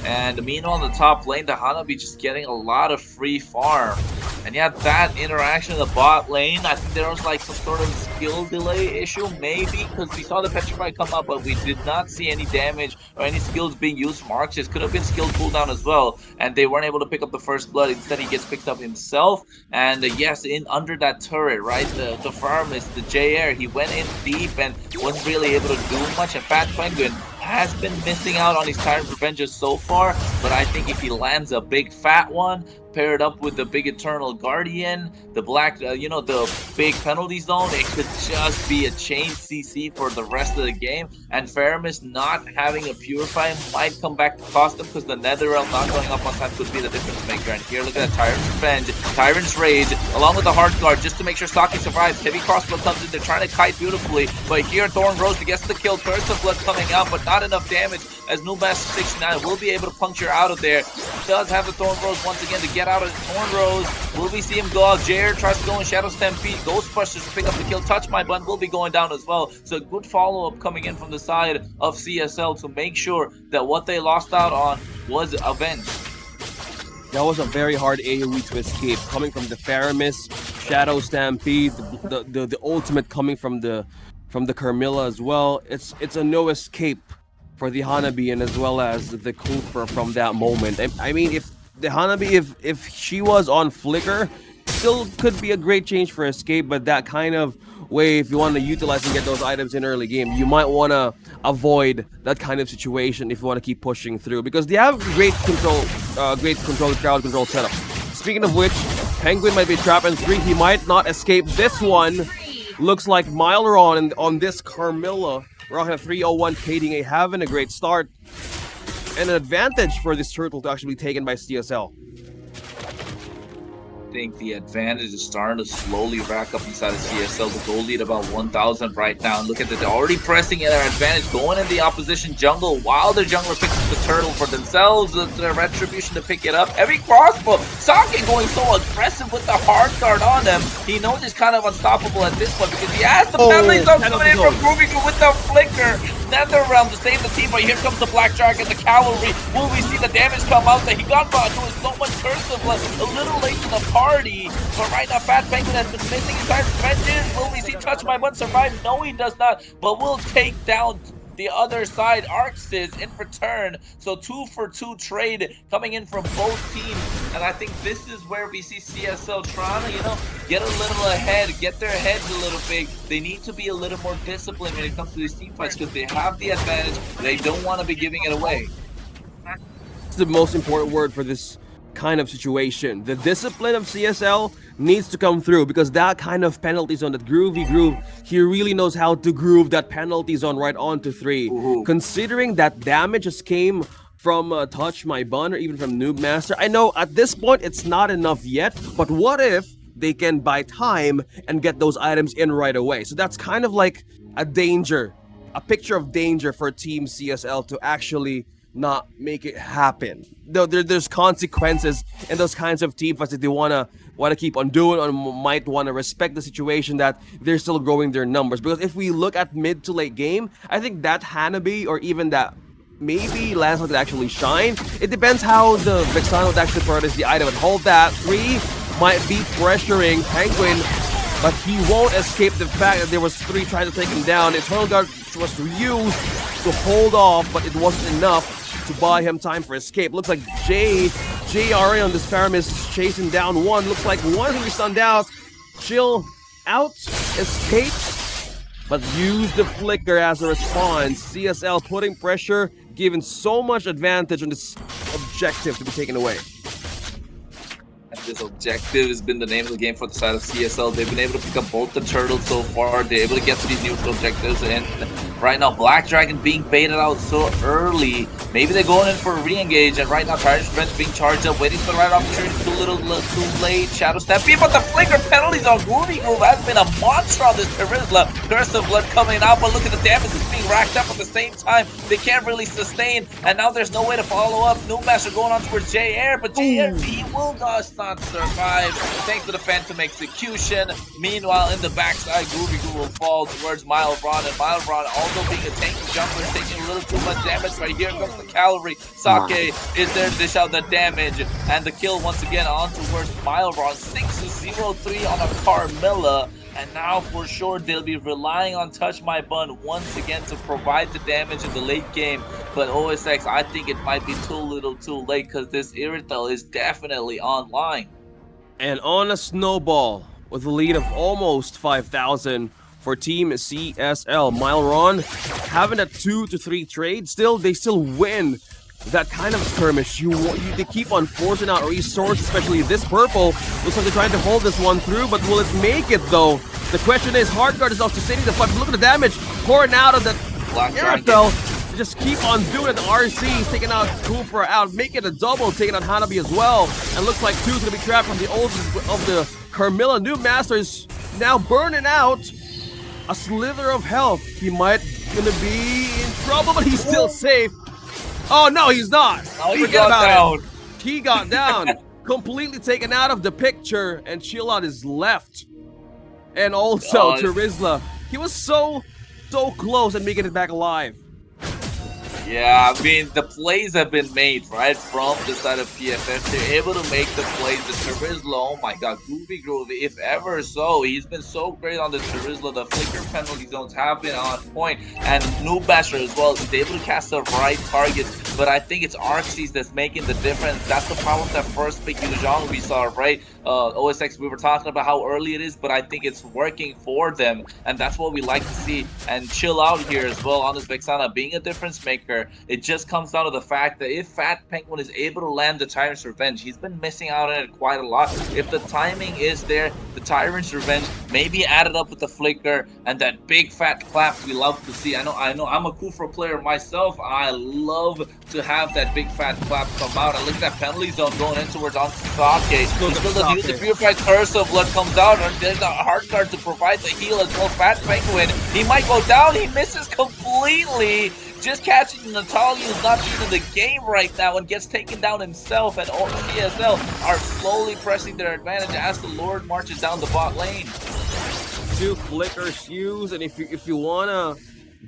And meanwhile, on the top lane, the Hanabi just getting a lot of free farm. And yeah, that interaction in the bot lane, I think there was like some sort of skill delay issue, maybe, because we saw the Petrify come up, but we did not see any damage or any skills being used from Arxis. Could have been skill cooldown as well, and they weren't able to pick up the first blood. Instead, he gets picked up himself. And yes, in under that turret, right, the Farmist, the JR, he went in deep and wasn't really able to do much. And Fat Penguin has been missing out on his Tyrant Revenges so far, but I think if he lands a big fat one, paired up with the big Eternal Guardian, the black, the big penalty zone, it could just be a chain CC for the rest of the game. And Faramis not having a Purify might come back to cost them, because the Netherrealm not going up on time could be the difference maker. And here, look at that Tyrant's Revenge, Tyrant's Rage, along with the Hard Guard, just to make sure Saki survives. Heavy Crossbow comes in, they're trying to kite beautifully, but here Thorn Rose gets the kill, Curse of Blood coming out, but not enough damage, as Noobmaster 69 will be able to puncture out of there. He does have the Thorn Rose once again to get out of Thorn Rose. Will we see him go out? JR tries to go in Shadow Stampede. Ghostbusters to pick up the kill. Touch My Bun will be going down as well. So good follow-up coming in from the side of CSL to make sure that what they lost out on was avenged. That was a very hard AoE to escape, coming from the Faramis, Shadow Stampede, the ultimate coming from the Carmilla as well. It's a no escape for the Hanabi, and as well as the Kufa from that moment. I mean, if the Hanabi, if she was on Flicker, still could be a great change for escape, but that kind of way, if you want to utilize and get those items in early game, you might want to avoid that kind of situation if you want to keep pushing through, because they have great crowd control setup. Speaking of which, Penguin might be trapped in 3. He might not escape this one. Looks like Myleron on this Carmilla. Rocket 301 KDA having a great start, and an advantage for this turtle to actually be taken by CSL. I think the advantage is starting to slowly rack up inside of CSL. The goal lead about 1,000 right now. And look at that, they're already pressing in their advantage, going in the opposition jungle while the jungler picks up the turtle for themselves. The retribution to pick it up. Every crossbow. Sake going so aggressive with the hard guard on him. He knows he's kind of unstoppable at this point, because he has the penalty zone coming in from Groovy with the flicker. Netherrealm to save the team, but here comes the Black Dragon, the cavalry. Will we see the damage come out? That he got doing so much curse of blood, a little late to the party. But right now, Fat Penguin has been missing his entire vengeance. Will we see Touch My Bun survive? No, he does not. But we'll take down the other side, Arxis, in return. So 2-for-2 trade coming in from both teams. And I think this is where we see CSL trying to, get a little ahead, get their heads a little big. They need to be a little more disciplined when it comes to these team fights, because they have the advantage. They don't want to be giving it away. That's the most important word for this kind of situation. The discipline of CSL needs to come through, because that kind of penalty zone, that groovy groove, he really knows how to groove that penalty zone right onto 3. Ooh. Considering that damage just came from Touch My Bun or even from Noobmaster, I know at this point it's not enough yet, but what if they can buy time and get those items in right away? So that's kind of like a picture of danger for Team CSL to actually not make it happen. Though there's consequences in those kinds of team fights that they wanna keep on doing, or might wanna respect the situation that they're still growing their numbers. Because if we look at mid to late game, I think that Hanabi or even that maybe Lancelot could actually shine. It depends how the Vexana would actually prioritize the item. And hold that, 3 might be pressuring Penguin, but he won't escape the fact that there was 3 trying to take him down. Eternal Guard was used to hold off, but it wasn't enough to buy him time for escape. Looks like JRA on this Faramis is chasing down 1. Looks like 1 who's stunned out. Chill out, escapes, but use the flicker as a response. CSL putting pressure, giving so much advantage on this objective to be taken away. This objective has been the name of the game for the side of CSL. They've been able to pick up both the turtles so far. They're able to get to these neutral objectives, and right now Black Dragon being baited out so early. Maybe they're going in for a re-engage, and right now Tyrant's Revenge being charged up, waiting for the right opportunity. Too late. Shadow Stampede, but the flicker penalties on Groovy Groove has been a monster on this Charisma. Curse of Blood coming out, but look at the damage that's being racked up at the same time. They can't really sustain, and now there's no way to follow up. Noobmaster going on towards JR, but JR, he will just not survive thanks to the Phantom Execution. Meanwhile, in the backside, Groovy Groove will fall towards Myleron, and Myleron also being a tanky jumper, taking a little too much damage. Right here comes the cavalry. Sake is there to dish out the damage, and the kill once again on towards Myleron. 6-0-3 on a Carmilla. And now for sure they'll be relying on Touch My Bun once again to provide the damage in the late game. But OSX, I think it might be too little too late, because this Irithel is definitely online. And on a snowball with a lead of almost 5,000 for Team CSL. Myleron having a 2-3 trade. They still win that kind of skirmish. They keep on forcing out resources, especially this purple. Looks like they're trying to hold this one through, but will it make it though? The question is, Hardguard is also sustaining the fight. Look at the damage pouring out of the Airfell. Just keep on doing it. The RC is taking out Kufra out, making a double, taking out Hanabi as well. And looks like Two's gonna be trapped from the old of the Carmilla. New Master is now burning out a slither of health. He might gonna be in trouble, but he's still safe. Oh no, he's not. Oh, he got down. He got down. Completely taken out of the picture, and Chillout is left. And also Terizla. He was so close and making it back alive. Yeah, I mean, the plays have been made, right, from the side of PFF. They're able to make the plays. The Terizla, oh my god, Groovy, if ever so. He's been so great on the Terizla. The flicker penalty zones have been on point. And Noobasher as well. He's able to cast the right targets. But I think it's Arxes that's making the difference. That's the problem with that first pick Yuzhong we saw, right? OSX, we were talking about how early it is, but I think it's working for them. And that's what we like to see. And Chill Out here as well on this Vexana being a difference maker. It just comes down to the fact that if Fat Penguin is able to land the Tyrant's Revenge, he's been missing out on it quite a lot. If the timing is there, the Tyrant's Revenge maybe added up with the flicker and that big fat clap we love to see. I know I'm a Kufra player myself. I love to have that big fat clap come out. And look at that penalty zone going in towards on Sake. The Purified Curse of Blood comes out, and there's a hard guard to provide the heal as well. Fat Penguin, he might go down. He misses completely. Just catching Natalia, who's not even in the game right now, and gets taken down himself. And CSL are slowly pressing their advantage as the Lord marches down the bot lane. 2 flickers used, and if you wanna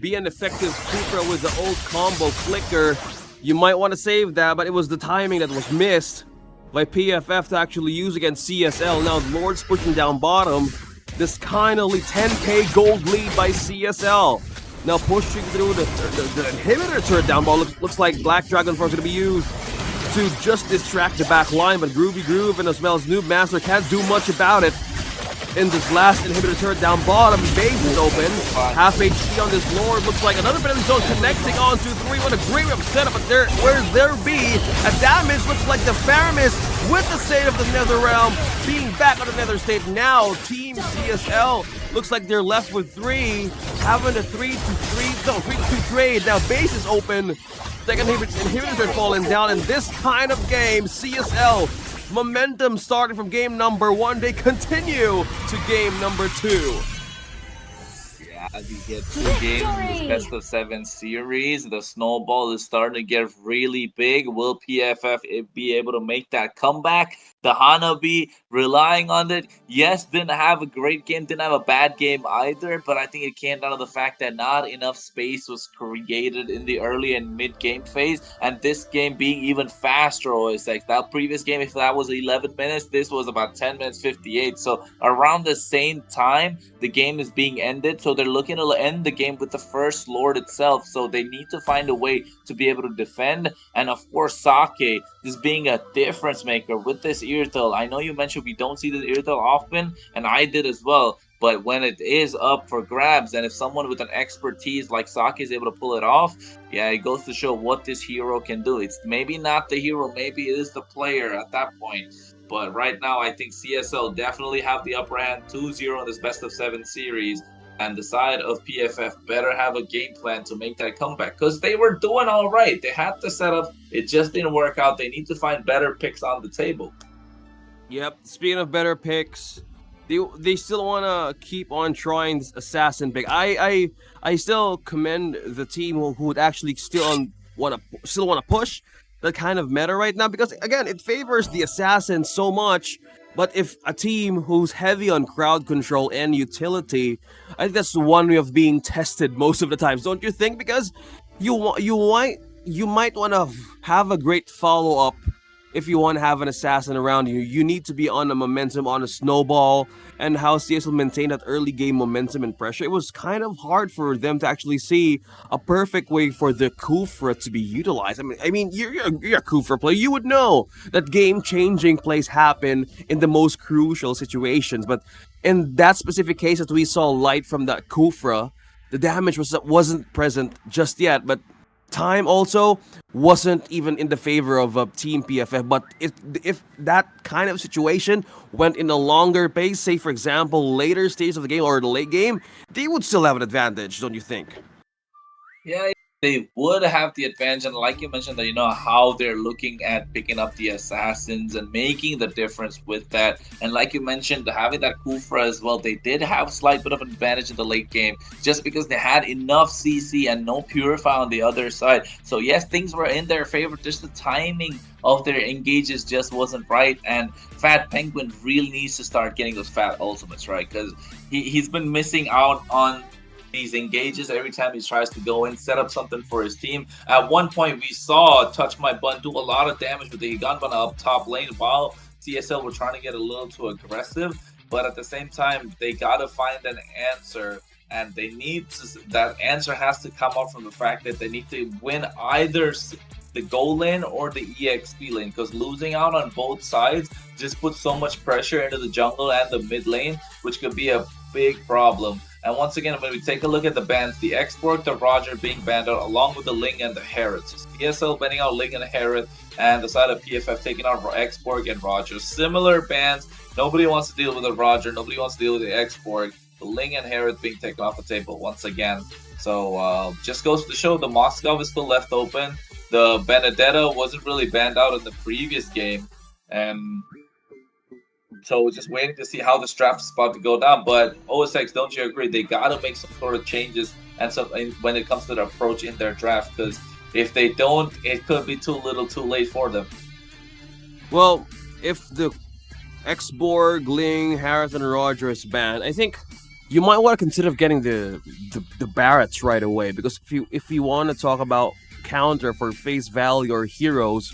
be an effective Kufra with the old combo flicker, you might want to save that. But it was the timing that was missed by PFF to actually use against CSL. Now Lord's pushing down bottom. This kindly 10k gold lead by CSL. Now pushing through the inhibitor turret down ball. Looks like Black Dragon Force going to be used to just distract the back line, but Groovy Groove and as well as Noob Master can't do much about it. In this last inhibitor turret down bottom, base is open. Half HP on this Lord. Looks like another penalty zone connecting on to 3. What a great setup, but where there be a damage. Looks like the Faramis with the State of the Nether Realm being back on the Nether State. Now Team CSL looks like they're left with 3, having a 3-2 trade. Now base is open. Second inhibitor falling down in this kind of game. CSL momentum starting from game number 1. They continue to game number 2. As you get 2 games in this best of 7 series, the snowball is starting to get really big. Will PFF be able to make that comeback? The Hanabi relying on it. Yes, didn't have a great game, didn't have a bad game either, but I think it came down to the fact that not enough space was created in the early and mid-game phase, and this game being even faster. OSX, that previous game, if that was 11 minutes, this was about 10 minutes 58. So around the same time, the game is being ended, so they're looking to end the game with the first Lord itself. So they need to find a way to be able to defend, and of course Sake just being a difference maker with this Irithel. I know you mentioned we don't see this Irithel often, and I did as well, but when it is up for grabs, and if someone with an expertise like Sake is able to pull it off, yeah, it goes to show what this hero can do. It's maybe not the hero, maybe it is the player at that point. But right now, I think CSL definitely have the upper hand, 2-0 in this best of 7 series. And the side of PFF better have a game plan to make that comeback, because they were doing all right. They had the setup. It just didn't work out. They need to find better picks on the table. Yep. Speaking of better picks, they still want to keep on trying this assassin pick. I still commend the team who would actually still want to push that kind of meta right now, because again, it favors the assassin so much. But if a team who's heavy on crowd control and utility, I think that's one way of being tested most of the times, don't you think? Because you might want to have a great follow-up. If you want to have an assassin around you, you need to be on a momentum, on a snowball, and how CS will maintain that early game momentum and pressure. It was kind of hard for them to actually see a perfect way for the Kufra to be utilized. I mean, you're a Kufra player. You would know that game-changing plays happen in the most crucial situations. But in that specific case that we saw light from that Kufra, the damage wasn't present just yet. But time also wasn't even in the favor of Team PFF. But if that kind of situation went in a longer pace, say for example later stage of the game or the late game, they would still have an advantage, don't you think? Yeah, they would have the advantage, and like you mentioned, that how they're looking at picking up the assassins and making the difference with that. And like you mentioned, having that Kufra as well, they did have a slight bit of an advantage in the late game, just because they had enough CC and no Purify on the other side. So yes, things were in their favor. Just the timing of their engages just wasn't right, and Fat Penguin really needs to start getting those fat ultimates right, because he's been missing out on these engages every time he tries to go in, set up something for his team. At one point, we saw Touch My Bun do a lot of damage with the Gunbana up top lane while CSL were trying to get a little too aggressive. But at the same time, they gotta find an answer, and they need to. That answer has to come up from the fact that they need to win either the goal lane or the EXP lane, because losing out on both sides just puts so much pressure into the jungle and the mid lane, which could be a big problem. And once again, when we take a look at the bans, the Export, the Roger being banned out, along with the Ling and the Herod. So CSL banning out Ling and Herod, and the side of PFF taking out Export and Roger. Similar bans. Nobody wants to deal with the Roger. Nobody wants to deal with the Export. The Ling and Herod being taken off the table once again. So just goes to show the Moskov is still left open. The Benedetta wasn't really banned out in the previous game. And so we're just waiting to see how this draft is about to go down. But OSX, don't you agree? They got to make some sort of changes and when it comes to the approach in their draft, because if they don't, it could be too little too late for them. Well, if the Xborg, Ling, Harris, and Roger is banned, I think you might want to consider getting the Barretts right away, because if you want to talk about counter for face value or heroes,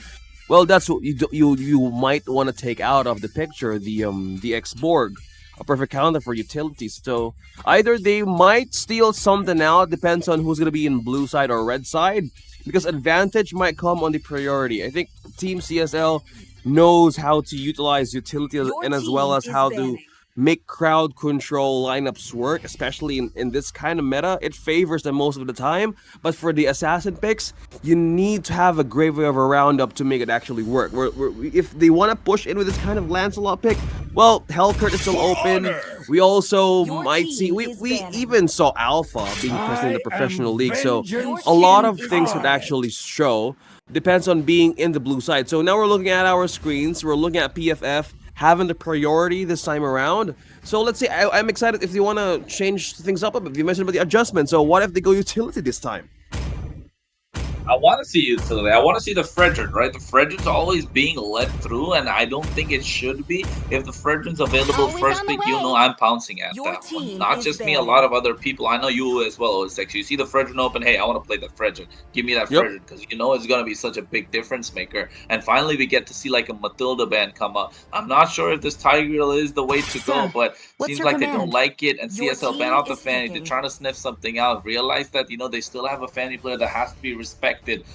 well, that's what you might want to take out of the picture, the Xborg, a perfect counter for utilities. So either they might steal something out, depends on who's gonna be in blue side or red side, because advantage might come on the priority. I think Team CSL knows how to utilize utility and as well as how to make crowd control lineups work, especially in this kind of meta. It favors them most of the time, but for the assassin picks, you need to have a great way of a roundup to make it actually work. If they want to push in with this kind of Lancelot pick, well, Hellcurt is still open. We also might see, we even saw Alpha being present in the professional league, so a lot of things would actually show. Depends on being in the blue side. So now we're looking at our screens, we're looking at PFF having the priority this time around. So let's say I'm excited if they want to change things up a bit. You mentioned about the adjustment. So what if they go utility this time? I want to see utility. I want to see the Fredrin, right? The Fredrin's always being led through, and I don't think it should be. If the Fredrin's available first pick, I'm pouncing at that one. Not just me, a lot of other people. I know you as well, OSX. You see the Fredrin open, hey, I want to play the Fredrin. Give me that Fredrin, because it's going to be such a big difference maker. And finally, we get to see like a Matilda ban come up. I'm not sure if this Tigreal is the way to go, but seems like they don't like it. And CSL ban out the Fanny. They're trying to sniff something out. Realize that, they still have a Fanny player that has to be respected.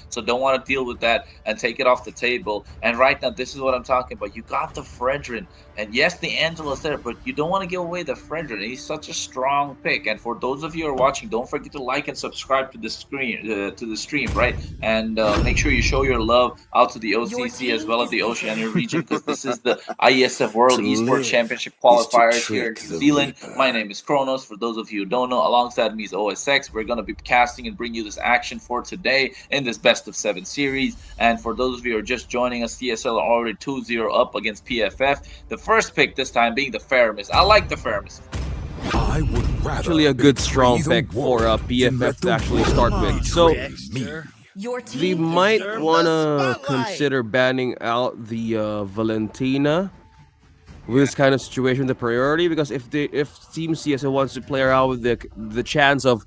So don't want to deal with that and take it off the table. And right now, this is what I'm talking about. You got the Fredrin, and yes, the Angela's there, but you don't want to give away the Fredrin. He's such a strong pick. And for those of you who are watching, don't forget to like and subscribe to the stream, right? And make sure you show your love out to the OCC as well as the Oceania region, because this is the IESF World Esports Championship qualifiers here in New Zealand. My name is Kronos. For those of you who don't know, alongside me is OSX. We're going to be casting and bring you this action for today in this best of 7 series. And for those of you who are just joining us, CSL are already 2-0 up against PFF. The first pick this time being the Faramis. I like the Faramis. I would rather actually a good strong pick for PFF to actually start with. So we might want to consider banning out the Valentina with this kind of situation, the priority, because if Team CSL wants to play around with the chance of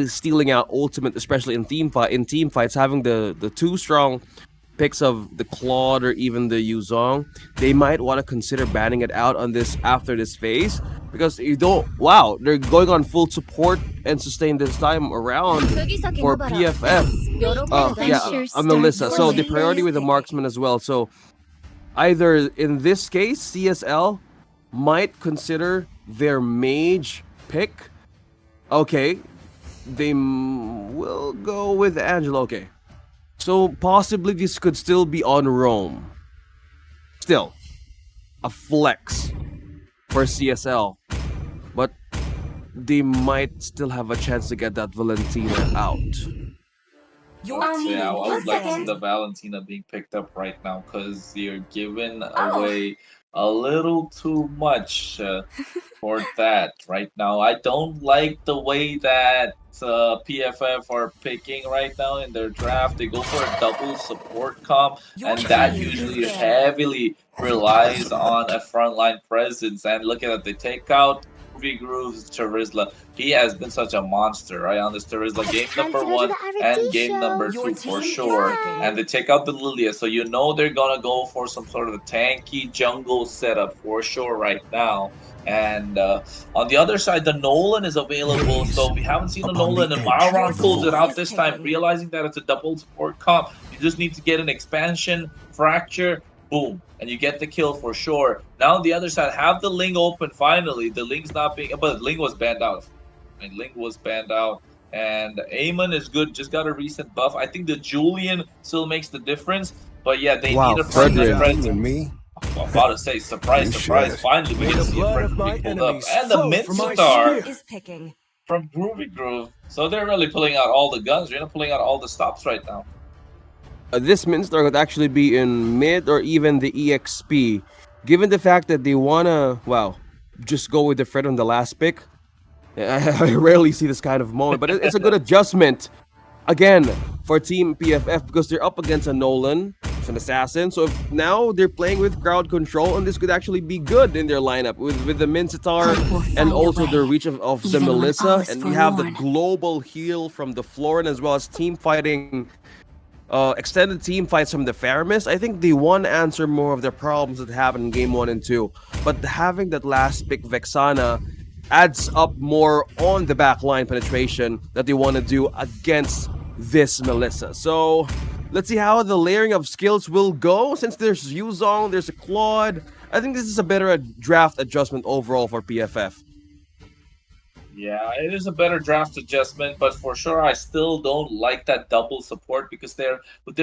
stealing out ultimate, especially in team fights, having the two strong picks of the Claude or even the Yuzong, they might want to consider banning it out on this after this phase, because you don't. Wow, they're going on full support and sustain this time around for PFF. I'm Melissa. So the priority with the marksman as well. So either in this case, CSL might consider their mage pick. Okay. they will go with Angelo. Okay. So possibly this could still be on Rome. Still, a flex for CSL. But they might still have a chance to get that Valentina out. Yeah, I would like to see the Valentina being picked up right now because you're giving away a little too much for that right now. I don't like the way that PFF are picking right now in their draft. They go for a double support comp, and that usually heavily relies on a frontline presence. And look at that, they take out Groovy Grooves Charizla. He has been such a monster, right? On this Charizla game number 1 and game number 2 for sure. And they take out the Lilia, so you know they're gonna go for some sort of a tanky jungle setup for sure right now. And on the other side, the Nolan is available, so we haven't seen the Nolan, and Malron pulls it out this time, realizing that it's a double support comp. You just need to get an expansion, fracture, boom, and you get the kill for sure. Now on the other side, have the Ling open finally. The Ling's not being, but Ling was banned out. And Ling was banned out. And Amon is good, just got a recent buff. I think the Julian still makes the difference, but yeah, they need a frontline presence. I'm about to say, surprise, surprise. Finally, we get to see a friend being pulled up. And the Minstar is picking from Groovy Groove. So they're really pulling out all the guns. They're pulling out all the stops right now. This Minstar could actually be in mid or even the EXP. Given the fact that they want to, well, just go with the Fred on the last pick. I rarely see this kind of moment, but it's a good adjustment. Again, for Team PFF, because they're up against a Nolan, it's an assassin. So if now they're playing with crowd control, and this could actually be good in their lineup with the Mincetar and also the reach of the Melissa. And we have the global heal from the Florin as well as team fighting, extended team fights from the Faramis. I think they want to answer more of the problems that happened in game 1 and 2. But having that last pick, Vexana, adds up more on the backline penetration that they want to do against this Melissa. So let's see how the layering of skills will go. Since there's Yuzong, there's a Claude, I think this is a better draft adjustment overall for PFF. Yeah, it is a better draft adjustment, but for sure I still don't like that double support because they're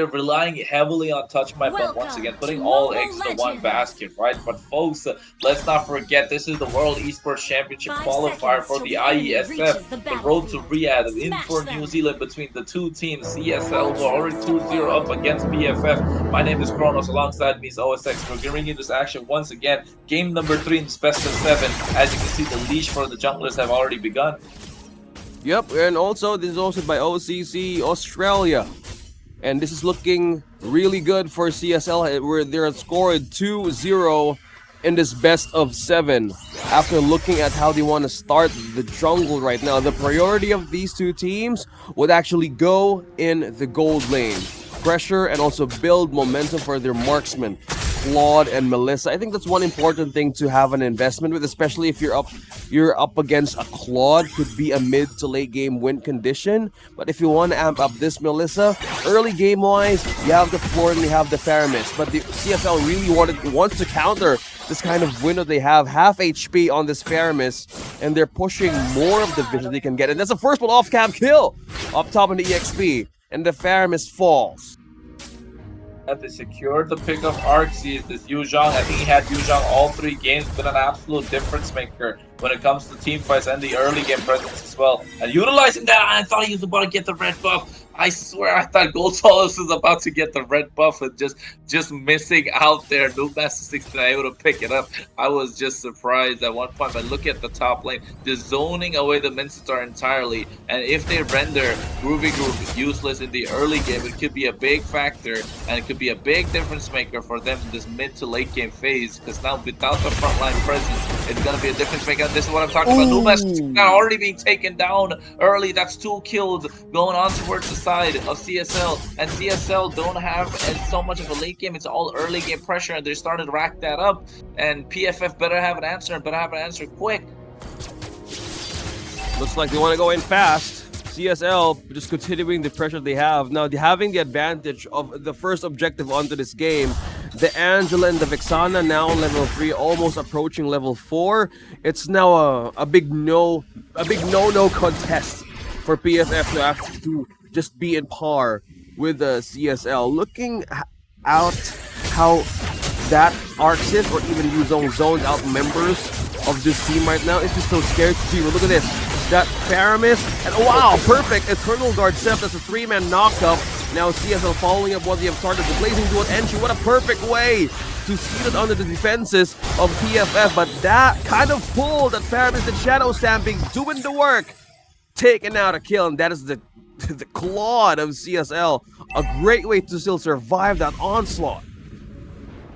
relying heavily on touch my bump once again, putting all eggs in one basket, right? But folks, let's not forget this is the World Esports Championship qualifier for the IESF, the road to Riyadh, in for New Zealand between the two teams. CSL who are already 2-0 up against PFF. My name is Kronos, alongside me is OSX. We're bringing this action once again. Game number 3 in this best of 7. As you can see, the leash for the junglers have already begun. Yep, and also this is hosted by OCC Australia, and this is looking really good for CSL, where they're scored 2-0 in this best of 7. After looking at how they want to start the jungle right now, the priority of these two teams would actually go in the gold lane, pressure and also build momentum for their marksmen, Claude and Melissa. I think that's one important thing to have an investment with, especially if you're up against a Claude. Could be a mid to late game win condition. But if you want to amp up this Melissa, early game wise, you have the Floor and you have the Faramis. But the CSL really wants to counter this kind of window. They have half HP on this Faramis, and they're pushing more of the vision they can get. And that's the first one off-cam kill up top in the EXP, and the Faramis falls. They secured the pick of Arxie. This Yuzhong, I think he had Yuzhong all 3 games, been an absolute difference maker when it comes to team fights and the early game presence as well. And utilizing that, I thought he was about to get the red buff. I swear I thought Gold Solace was about to get the red buff and just missing out there. No Master 16 able to pick it up. I was just surprised at one point, but look at the top lane, just zoning away the Mincetar entirely. And if they render Groovy Groove useless in the early game, it could be a big factor and it could be a big difference maker for them in this mid to late game phase, because now without the frontline presence, it's going to be a difference maker. This is what I'm talking about. No Master 16 already being taken down early. That's 2 kills going on towards the side of CSL, and CSL don't have so much of a late game. It's all early game pressure, and they're starting to rack that up. And PFF better have an answer, and better have an answer quick. Looks like they want to go in fast. CSL just continuing the pressure they have. Now, having the advantage of the first objective onto this game, the Angela and the Vexana now level 3, almost approaching level 4. It's now a big no-no contest for PFF to have to just be in par with the CSL. Looking out how that Arxis or even Uzone zones out members of this team right now, it's just so scary to see. Look at this. That Faramis, and wow, perfect Eternal Guard set. That's a 3-man knockup. Now CSL following up what they have started. The Blazing Duel entry. What a perfect way to seal it under the defenses of PFF. But that kind of pull that Faramis and Shadow Stamping doing the work. Taking out a kill, and that is the claw of CSL. A great way to still survive that onslaught.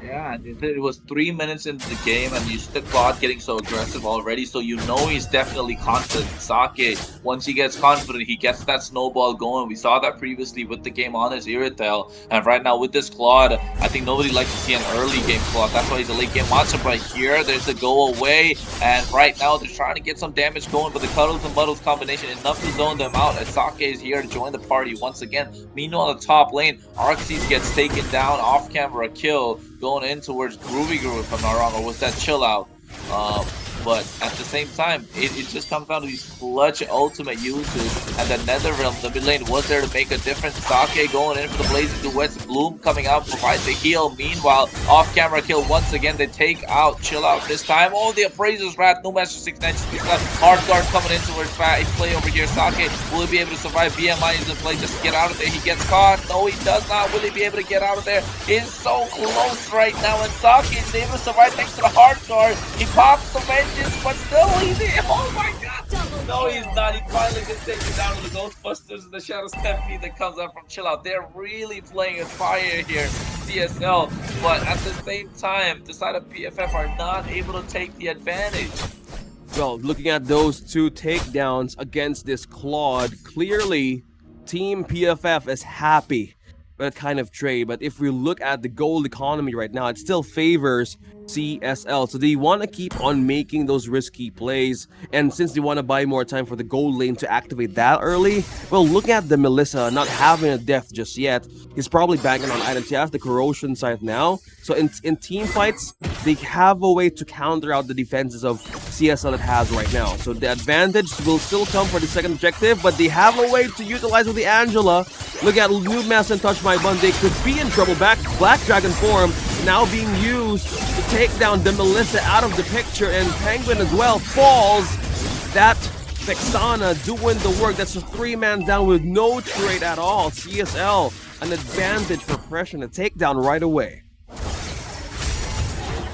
Yeah, it was 3 minutes into the game, and you see the Claude getting so aggressive already, so you know he's definitely confident. Sake, once he gets confident, he gets that snowball going. We saw that previously with the game on his Irithel, and right now with this Claude, I think nobody likes to see an early game Claude. That's why he's a late game monster. But here, there's the go away, and right now they're trying to get some damage going, but the Cuddles and Muddles combination enough to zone them out, as Sake is here to join the party once again. Meanwhile, on the top lane, Arxis gets taken down off camera kill, going in towards Groovy Groove, if I'm not wrong, or was that Chill Out? But at the same time, it just comes down to these clutch ultimate uses, and the Netherrealm, the mid lane, was there to make a difference. Sake going in for the Blazing Duets, Bloom coming out, provides the heal. Meanwhile, off-camera kill once again, they take out Chill Out this time. Oh, the Appraiser's Wrath, no Master 696, Hard Guard coming in towards fast play over here. Sake, will he be able to survive? BMI is in play just to get out of there. He gets caught. No, he does not. Will he be able to get out of there? He's so close right now, and Sake is able to survive thanks to the Hard Guard. He pops the vengeance, but still he's in. Oh my god! No, he's not. He finally gets taken down with the Ghostbusters and the Shadow Stampede that comes out from Chill Out. They're really playing with fire here, CSL, but at the same time, the side of PFF are not able to take the advantage. Well, looking at those two takedowns against this Claude, clearly Team PFF is happy with that kind of trade. But if we look at the gold economy right now, it still favors CSL. So they want to keep on making those risky plays, and since they want to buy more time for the gold lane to activate that early, well, look at the Melissa not having a death just yet. He's probably banking on items. He has the corrosion side now, so in team fights they have a way to counter out the defenses of CSL it has right now. So the advantage will still come for the second objective, but they have a way to utilize with the Angela. Look at Noob Mass and Touch My Bun. They could be in trouble. Black Dragon form now being used to take down the Melissa out of the picture, and Penguin as well falls. That Vexana doing the work. That's a 3-man down with no trade at all. CSL an advantage for pressure and a takedown right away.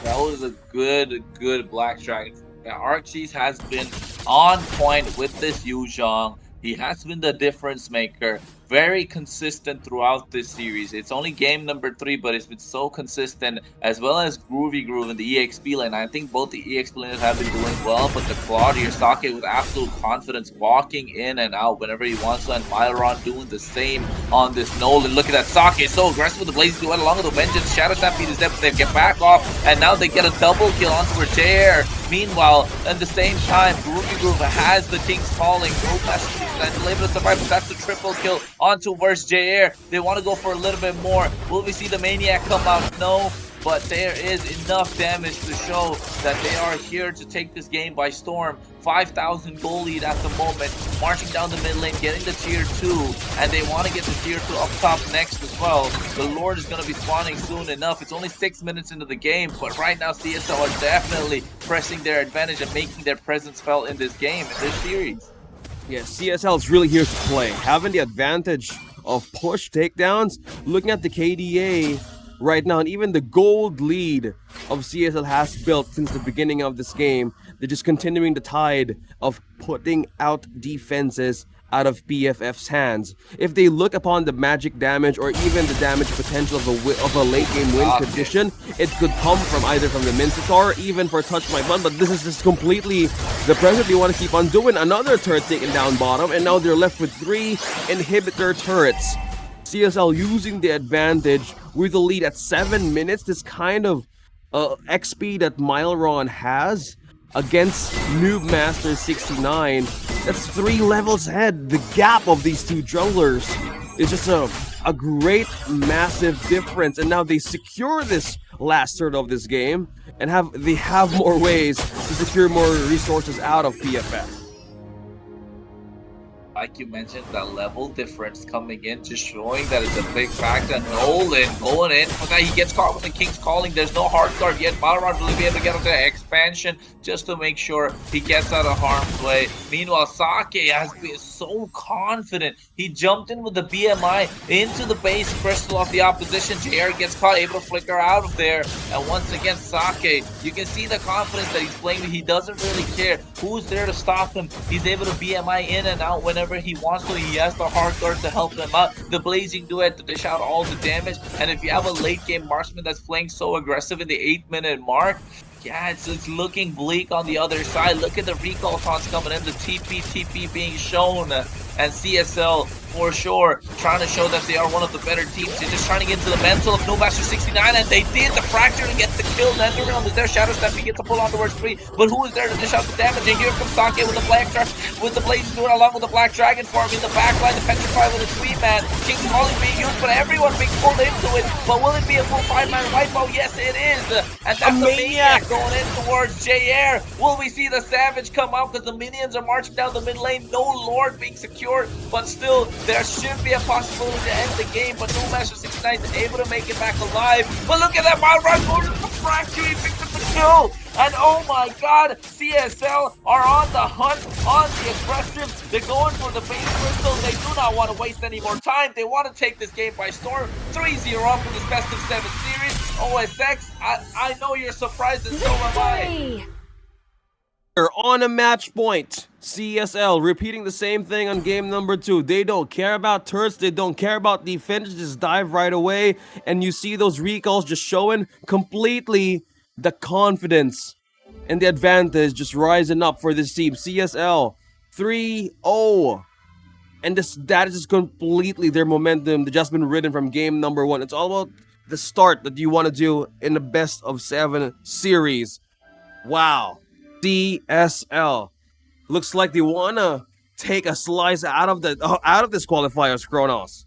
That was a good Black Dragon. Arxis has been on point with this Yuzhong. He has been the difference maker. Very consistent throughout this series. It's only game number 3, but it's been so consistent, as well as Groovy Groove in the EXP lane. I think both the EXP lanes have been doing well, but the Claude here, Sake with absolute confidence, walking in and out whenever he wants to, and Myron doing the same on this Nolan. Look at that, Sake is so aggressive with the Blazing Duet along with the Vengeance. Shadow Stampede is there, but they get back off, and now they get a double kill onto her JR. Meanwhile, at the same time, Groovy Groove has the King's Calling. And able to survive, but that's the triple kill onto versus JR. They want to go for a little bit more. Will we see the Maniac come out? No, but there is enough damage to show that they are here to take this game by storm. 5,000 goal lead at the moment, marching down the mid lane, getting the tier 2, and they want to get the tier 2 up top next as well. The Lord is going to be spawning soon enough. It's only 6 minutes into the game, but right now CSL are definitely pressing their advantage and making their presence felt in this game, in this series. Yeah, CSL is really here to play, having the advantage of push takedowns. Looking at the KDA right now, and even the gold lead of CSL has built since the beginning of this game. They're just continuing the tide of putting out defenses out of PFF's hands. If they look upon the magic damage or even the damage potential of a late game win condition, it could come from either from the Mincetar or even for Touch My Bun, but this is just completely the pressure they want to keep on doing. Another turret taken down bottom, and now they're left with 3 inhibitor turrets. CSL using the advantage with the lead at 7 minutes. This kind of XP that Myleron has against Noob Master 69, that's 3 levels ahead. The gap of these two junglers is just a great, massive difference. And now they secure this last third of this game, and they have more ways to secure more resources out of PFF. like you mentioned, that level difference coming in, just showing that it's a big factor. Nolan going in for that. He gets caught with the King's Calling. There's no hard guard yet. Balrog will be able to get into the expansion just to make sure he gets out of harm's way. Meanwhile, Sake has been so confident. He jumped in with the BMI into the base crystal of the opposition. JR gets caught, able to flicker out of there. And once again, Sake, you can see the confidence that he's playing with. He doesn't really care who's there to stop him. He's able to BMI in and out whenever he wants to. He has the hard guard to help him out. The Blazing Duet to dish out all the damage. And if you have a late game marksman that's playing so aggressive in the 8-minute mark, yeah, it's looking bleak on the other side. Look at the recall taunts coming in, the TP being shown. And CSL, for sure, trying to show that they are one of the better teams. They're just trying to get into the mental of Nomaster 69, and they did. The Fracture to get the kill. Enderman is there. Shadow Step, he gets a pull on towards 3. But who is there to dish out the damage? And here comes Sake with the Blazing Duel along with the Black Dragon farm in the backline. The Petrify with a Sweet Man. King's Calling being used, but everyone being pulled into it. But will it be a full 5-man wipeout? Yes, it is. And that's the Maniac going in towards JR. Will we see the Savage come out? Because the minions are marching down the mid lane. No Lord being secured, but still, there should be a possibility to end the game. But Nomaster 69 is able to make it back alive. But look at that, Malrun goes to the Fracture. He picked up the kill. And oh my god, CSL are on the hunt, on the aggressive. They're going for the base crystal. They do not want to waste any more time. They want to take this game by storm. 3-0 up in this best of 7 series. OSX, I know you're surprised, and so am I. On a match point, CSL repeating the same thing on game number 2. They don't care about turrets, they don't care about defense, just dive right away. And you see those recalls just showing completely the confidence and the advantage just rising up for this team. CSL 3-0. And that is just completely their momentum that just been ridden from game number 1. It's all about the start that you want to do in the best of 7 series. Wow. CSL looks like they wanna take a slice out of this qualifiers, Kronos.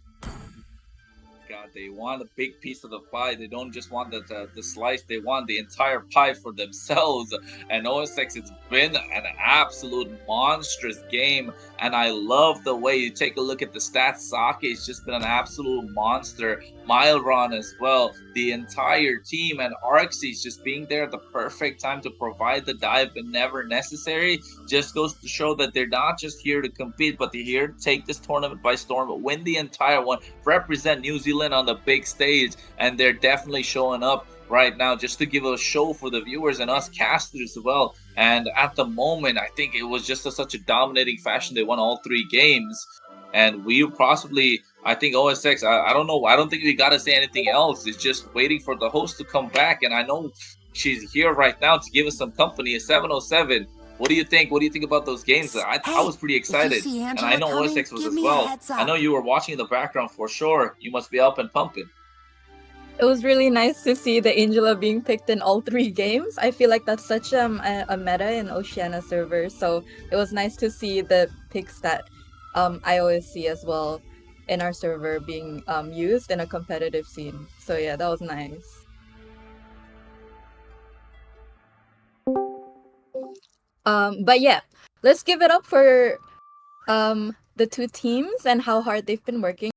God, they want a big piece of the pie. They don't just want the slice. They want the entire pie for themselves. And OSX, it's been an absolute monstrous game. And I love the way you take a look at the stats. Sake has just been an absolute monster. Milron as well. The entire team, and Arxie's just being there at the perfect time to provide the dive whenever necessary. Just goes to show that they're not just here to compete, but they're here to take this tournament by storm, win the entire one, represent New Zealand on the big stage. And they're definitely showing up right now just to give a show for the viewers and us casters as well. And at the moment, I think it was just such a dominating fashion. They won all 3 games. And we possibly, I think OSX, I don't know. I don't think we got to say anything else. It's just waiting for the host to come back. And I know she's here right now to give us some company. 707. What do you think? What do you think about those games? I was pretty excited. And I know OSX was as well. I know you were watching in the background for sure. You must be up and pumping. It was really nice to see the Angela being picked in all 3 games. I feel like that's such a meta in Oceania servers. So it was nice to see the picks that I always see as well in our server being used in a competitive scene. So yeah, that was nice. But yeah, let's give it up for the 2 teams and how hard they've been working.